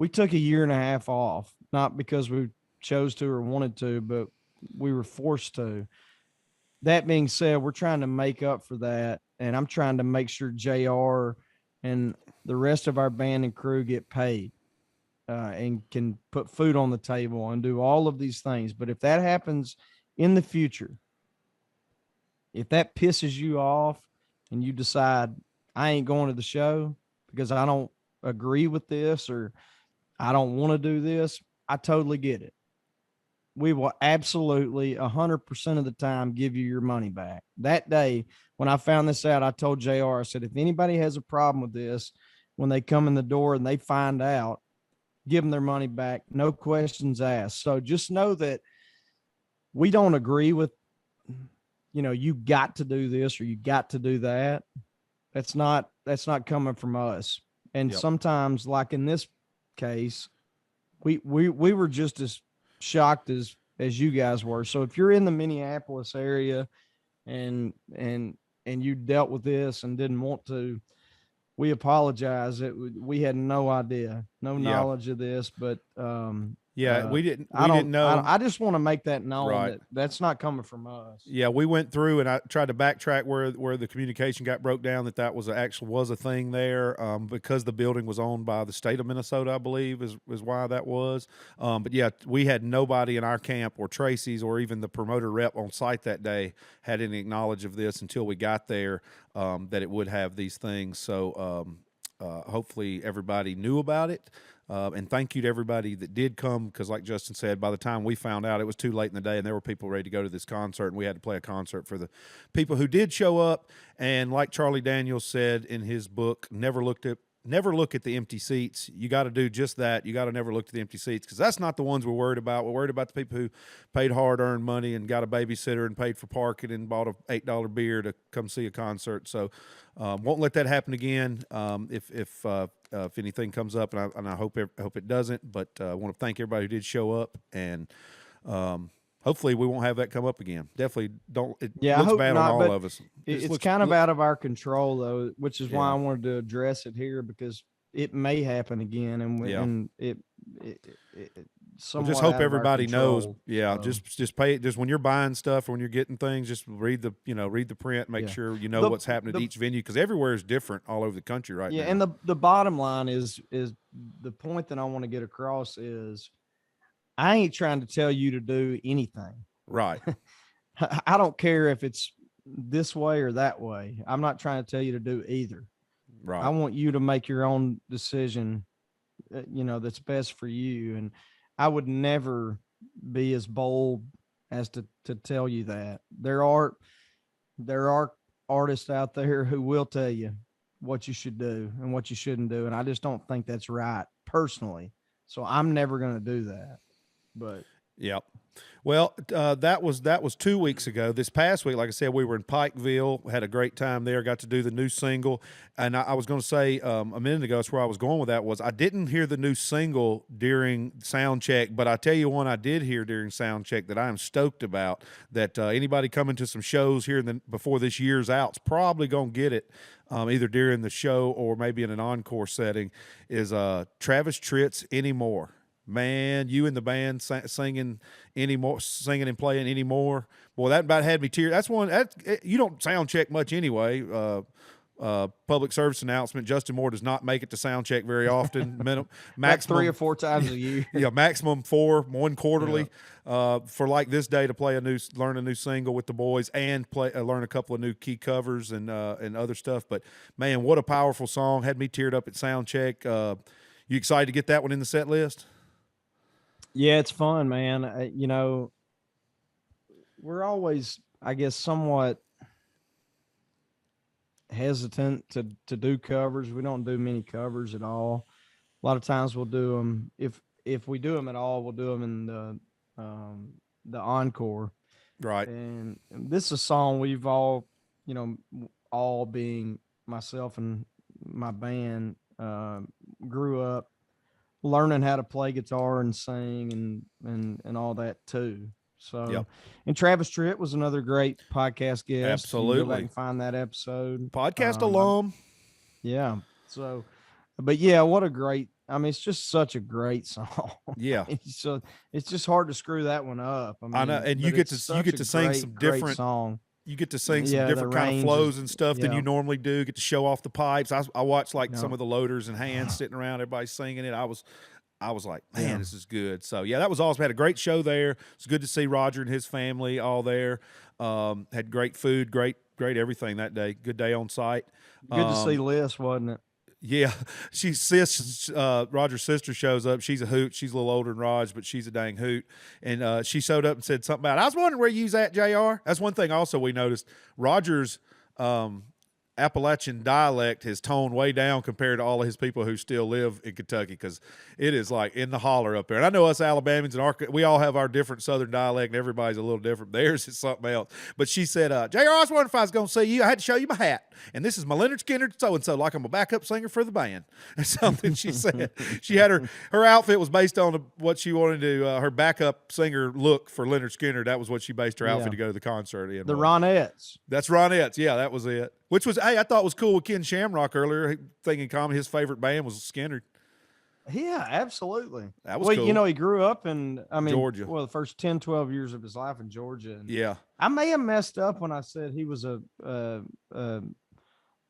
1.5 years off, not because we chose to or wanted to, but we were forced to. That being said, we're trying to make up for that. And I'm trying to make sure JR and the rest of our band and crew get paid and can put food on the table and do all of these things. But if that happens in the future, if that pisses you off and you decide I ain't going to the show because I don't agree with this or I don't want to do this, I totally get it. We will absolutely 100% of the time give you your money back. That day, when I found this out, I told JR, I said, if anybody has a problem with this, when they come in the door and they find out, give them their money back. No questions asked. So just know that we don't agree with, you got to do this or you got to do that. That's not coming from us. And sometimes, like in this case, we were just as shocked as you guys were. So if you're in the Minneapolis area and you dealt with this and didn't want to, we apologize. We had no idea, no knowledge of this, but we didn't know. I just want to make that known Right. that that's not coming from us. Yeah, we went through and I tried to backtrack where the communication got broke down that was a thing there, because the building was owned by the state of Minnesota, I believe is why that was. But yeah, we had nobody in our camp or Tracy's or even the promoter rep on site that day had any knowledge of this until we got there, that it would have these things. So hopefully everybody knew about it. And thank you to everybody that did come, because like Justin said, by the time we found out, it was too late in the day and there were people ready to go to this concert, and we had to play a concert for the people who did show up. And like Charlie Daniels said in his book, never look at the empty seats. You got to do just that. You got to never look at the empty seats, because that's not the ones we're worried about. We're worried about the people who paid hard-earned money and got a babysitter and paid for parking and bought a $8 beer to come see a concert. So won't let that happen again. If anything comes up, and I hope it doesn't. But I want to thank everybody who did show up, and hopefully we won't have that come up again. Definitely don't. It looks bad on all of us. It's kind of out of our control, though, which is why I wanted to address it here, because it may happen again, and just hope everybody knows. Yeah, just pay it. Just when you're buying stuff or when you're getting things, just read the print. Make sure you know what's happening at each venue, because everywhere is different all over the country right now. Yeah, and the bottom line is the point that I want to get across is I ain't trying to tell you to do anything. Right. I don't care if it's this way or that way. I'm not trying to tell you to do either. Right. I want you to make your own decision, that's best for you. And I would never be as bold as to tell you that. There are artists out there who will tell you what you should do and what you shouldn't do. And I just don't think that's right personally. So I'm never going to do that. But yep. Well, that was 2 weeks ago. This past week, like I said, we were in Pikeville, had a great time there, got to do the new single. And I was going to say a minute ago, that's where I was going with that, was I didn't hear the new single during sound check, but I tell you one I did hear during sound check that I am stoked about, that anybody coming to some shows here before this year's out is probably going to get it, either during the show or maybe in an encore setting, is Travis Tritt's Anymore. Man, you and the band singing and playing Anymore. Boy, that about had me tear. That's one you don't sound check much anyway. Public service announcement: Justin Moore does not make it to sound check very often. Maximum 3 or 4 times a year. Yeah, maximum 4, one quarterly. Yeah. For like this day to learn a new single with the boys and learn a couple of new key covers and other stuff. But man, what a powerful song! Had me teared up at sound check. You excited to get that one in the set list? Yeah, it's fun, man. We're always, I guess, somewhat hesitant to do covers. We don't do many covers at all. A lot of times we'll do them, if we do them at all, we'll do them in the encore. Right. And this is a song we've all being myself and my band, grew up learning how to play guitar and sing and all that too. So, yep. And Travis Tritt was another great podcast guest. Absolutely. You can go back and find that episode. Podcast alum. Yeah. So, but yeah, what a great, it's just such a great song. Yeah. It's just hard to screw that one up. I know. And you get to sing some different song. You get to sing some different kind of flows and stuff than you normally do. Get to show off the pipes. I watched some of the loaders and hands sitting around, everybody singing it. I was like, man, this is good. So yeah, that was awesome. Had a great show there. It's good to see Roger and his family all there. Had great food, great everything that day. Good day on site. Good to see Liz, wasn't it? Yeah, Roger's sister shows up. She's a hoot. She's a little older than Raj, but she's a dang hoot. And she showed up and said something about, I was wondering where you was at, JR. That's one thing also we noticed. Roger's Appalachian dialect has toned way down compared to all of his people who still live in Kentucky, because it is like in the holler up there. And I know us Alabamians and we all have our different Southern dialect, and everybody's a little different. Theirs is something else. But she said, JR, I was wondering if I was going to see you. I had to show you my hat. And this is my Leonard Skinner so-and-so, like I'm a backup singer for the band. That's something she said. She had her outfit was based on what she wanted to, her backup singer look for Leonard Skinner. That was what she based her outfit to go to the concert in. The Ronettes. That's Ronettes. Yeah, that was it. Which was, hey, I thought was cool with Ken Shamrock earlier. Thing in common, his favorite band was Skinner. Yeah, absolutely. That was cool. You know, he grew up in, Georgia. Well, the first 10, 12 years of his life in Georgia. And yeah. I may have messed up when I said he was a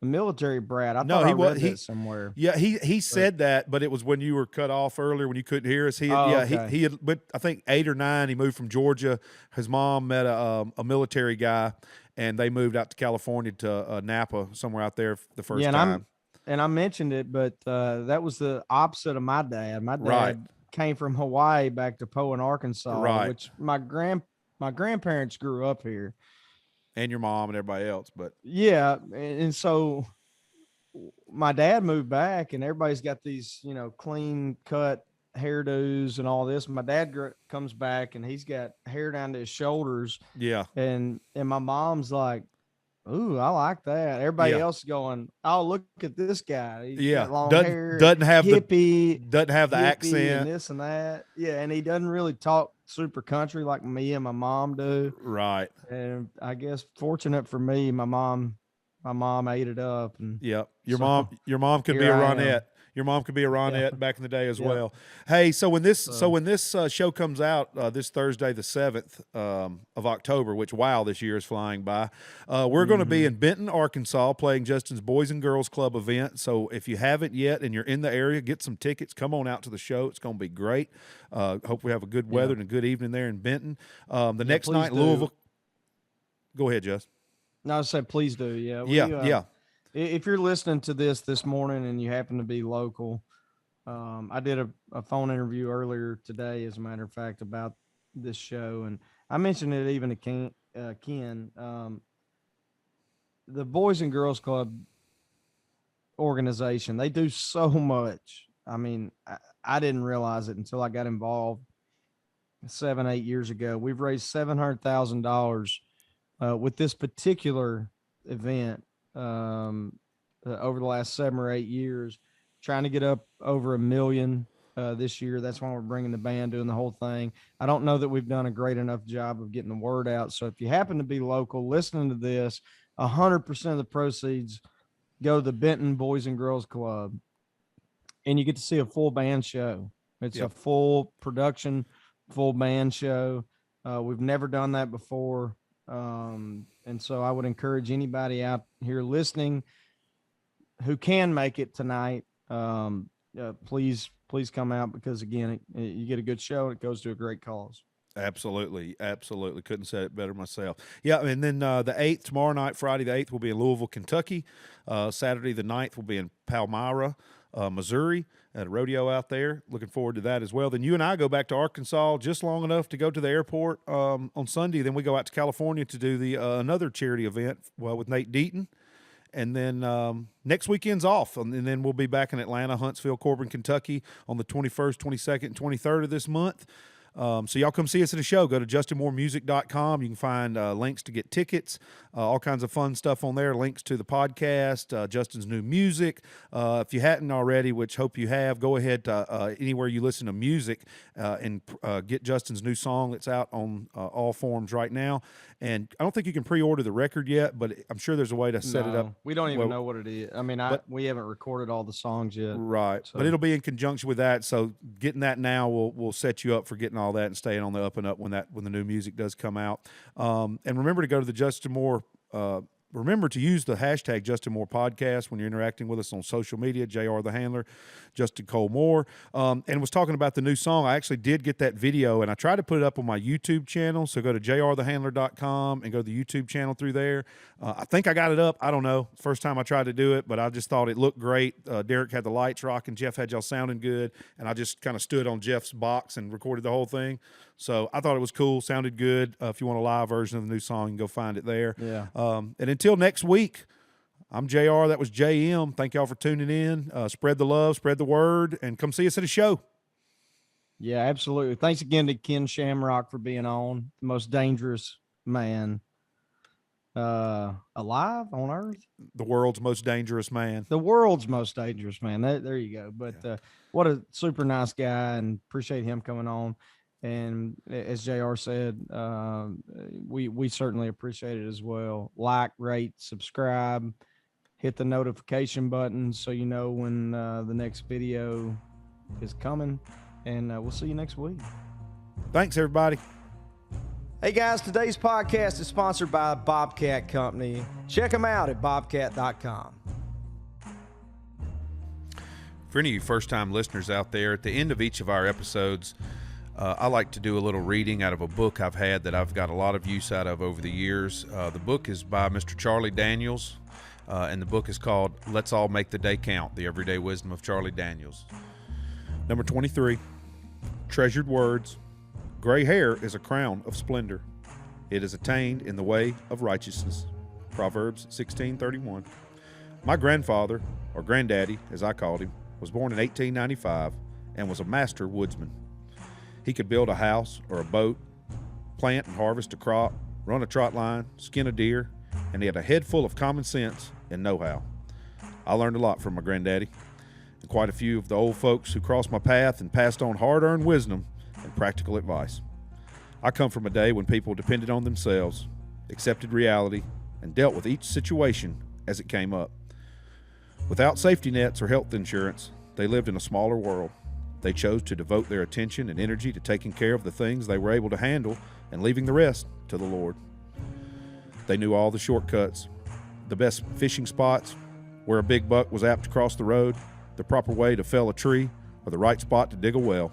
military brat. I thought I read that somewhere. Yeah, he said that, but it was when you were cut off earlier when you couldn't hear us. He had went, I think 8 or 9. He moved from Georgia. His mom met a military guy, and they moved out to California to Napa, somewhere out there the first time. And I mentioned it, but that was the opposite of my dad. My dad came from Hawaii back to Poe, Arkansas, which my grandparents grew up here. And your mom and everybody else, but yeah. And so my dad moved back, and everybody's got these, clean cut hairdos and all this. My dad comes back, and he's got hair down to his shoulders. Yeah. And my mom's like, ooh, I like that. Everybody else going, oh, look at this guy. He's got long hair. Doesn't have hippie, the accent. And this and that. Yeah, and he doesn't really talk super country like me and my mom do. Right. And I guess fortunate for me, my mom ate it up. And your mom could be a Ronette. Your mom could be a Ronette back in the day as well. Hey, so when this show comes out this Thursday, the 7th of October, which this year is flying by, we're going to be in Benton, Arkansas, playing Justin's Boys and Girls Club event. So if you haven't yet and you're in the area, get some tickets. Come on out to the show. It's going to be great. Hope we have a good weather and a good evening there in Benton. The next night, Louisville. Go ahead, Justin. No, I said please do. Yeah. If you're listening to this morning and you happen to be local, I did a phone interview earlier today, as a matter of fact, about this show. And I mentioned it even to Ken. The Boys and Girls Club organization, they do so much. I mean, I didn't realize it until I got involved 7-8 years ago. We've raised $700,000 with this particular event over the last 7 or 8 years, trying to get up over $1 million this year. That's why we're bringing the band, doing the whole thing. I don't know that we've done a great enough job of getting the word out. So if you happen to be local listening to this, 100% of the proceeds go to the Benton Boys and Girls Club, and you get to see a full band show. It's a full production, full band show. We've never done that before. And so I would encourage anybody out here listening who can make it tonight. Please come out, because again, you get a good show. It goes to a great cause. Absolutely. Couldn't say it better myself. Yeah, and then the 8th, tomorrow night, Friday the 8th, will be in Louisville, Kentucky. Saturday the 9th will be in Palmyra, Missouri, at a rodeo out there. Looking forward to that as well. Then you and I go back to Arkansas just long enough to go to the airport on Sunday. Then we go out to California to do the another charity event with Nate Deaton. And then next weekend's off. And then we'll be back in Atlanta, Huntsville, Corbin, Kentucky on the 21st, 22nd, and 23rd of this month. So y'all come see us at a show. Go to justinmooremusic.com. You can find links to get tickets, all kinds of fun stuff on there, links to the podcast, Justin's new music. If you hadn't already, which hope you have, go ahead to anywhere you listen to music and get Justin's new song that's out on all forms right now. And I don't think you can pre-order the record yet, but I'm sure there's a way to set it up. We don't even know what it is. I mean, we haven't recorded all the songs yet. Right. So. But it'll be in conjunction with that. So getting that now will set you up for getting all that and staying on the up and up when the new music does come out. And remember to go to the Justin Moore remember to use the hashtag Justin Moore Podcast when you're interacting with us on social media. JR the Handler, Justin Cole Moore, and was talking about the new song. I actually did get that video, and I tried to put it up on my YouTube channel. So go to jrthehandler.com and go to the YouTube channel through there. I think I got it up. I don't know. First time I tried to do it, but I just thought it looked great. Derek had the lights rocking. Jeff had y'all sounding good, and I just kind of stood on Jeff's box and recorded the whole thing. So I thought it was cool, sounded good. If you want a live version of the new song, you can go find it there. Yeah. And until next week, I'm JR. That was JM. Thank y'all for tuning in. Spread the love, spread the word, and come see us at a show. Yeah, absolutely. Thanks again to Ken Shamrock for being on. The most dangerous man alive on earth. The world's most dangerous man. The world's most dangerous man. There you go. But what a super nice guy, and appreciate him coming on. And as JR said, we certainly appreciate it as well. Like, rate, subscribe, hit the notification button so you know when the next video is coming. And we'll see you next week. Thanks, everybody. Hey guys, today's podcast is sponsored by Bobcat Company. Check them out at bobcat.com. For any of you first-time listeners out there, at the end of each of our episodes, I like to do a little reading out of a book I've had that I've got a lot of use out of over the years. The book is by Mr. Charlie Daniels, and the book is called Let's All Make the Day Count, The Everyday Wisdom of Charlie Daniels. Number 23, treasured words. Gray hair is a crown of splendor. It is attained in the way of righteousness. Proverbs 16:31. My grandfather, or granddaddy as I called him, was born in 1895 and was a master woodsman. He could build a house or a boat, plant and harvest a crop, run a trot line, skin a deer, and he had a head full of common sense and know-how. I learned a lot from my granddaddy, and quite a few of the old folks who crossed my path and passed on hard-earned wisdom and practical advice. I come from a day when people depended on themselves, accepted reality, and dealt with each situation as it came up. Without safety nets or health insurance, they lived in a smaller world. They chose to devote their attention and energy to taking care of the things they were able to handle and leaving the rest to the Lord. They knew all the shortcuts, the best fishing spots, where a big buck was apt to cross the road, the proper way to fell a tree, or the right spot to dig a well.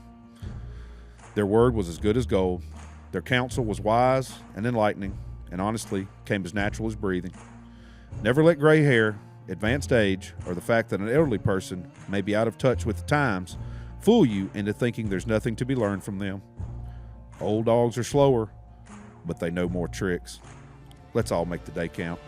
Their word was as good as gold. Their counsel was wise and enlightening, and honestly came as natural as breathing. Never let gray hair, advanced age, or the fact that an elderly person may be out of touch with the times fool you into thinking there's nothing to be learned from them. Old dogs are slower, but they know more tricks. Let's all make the day count.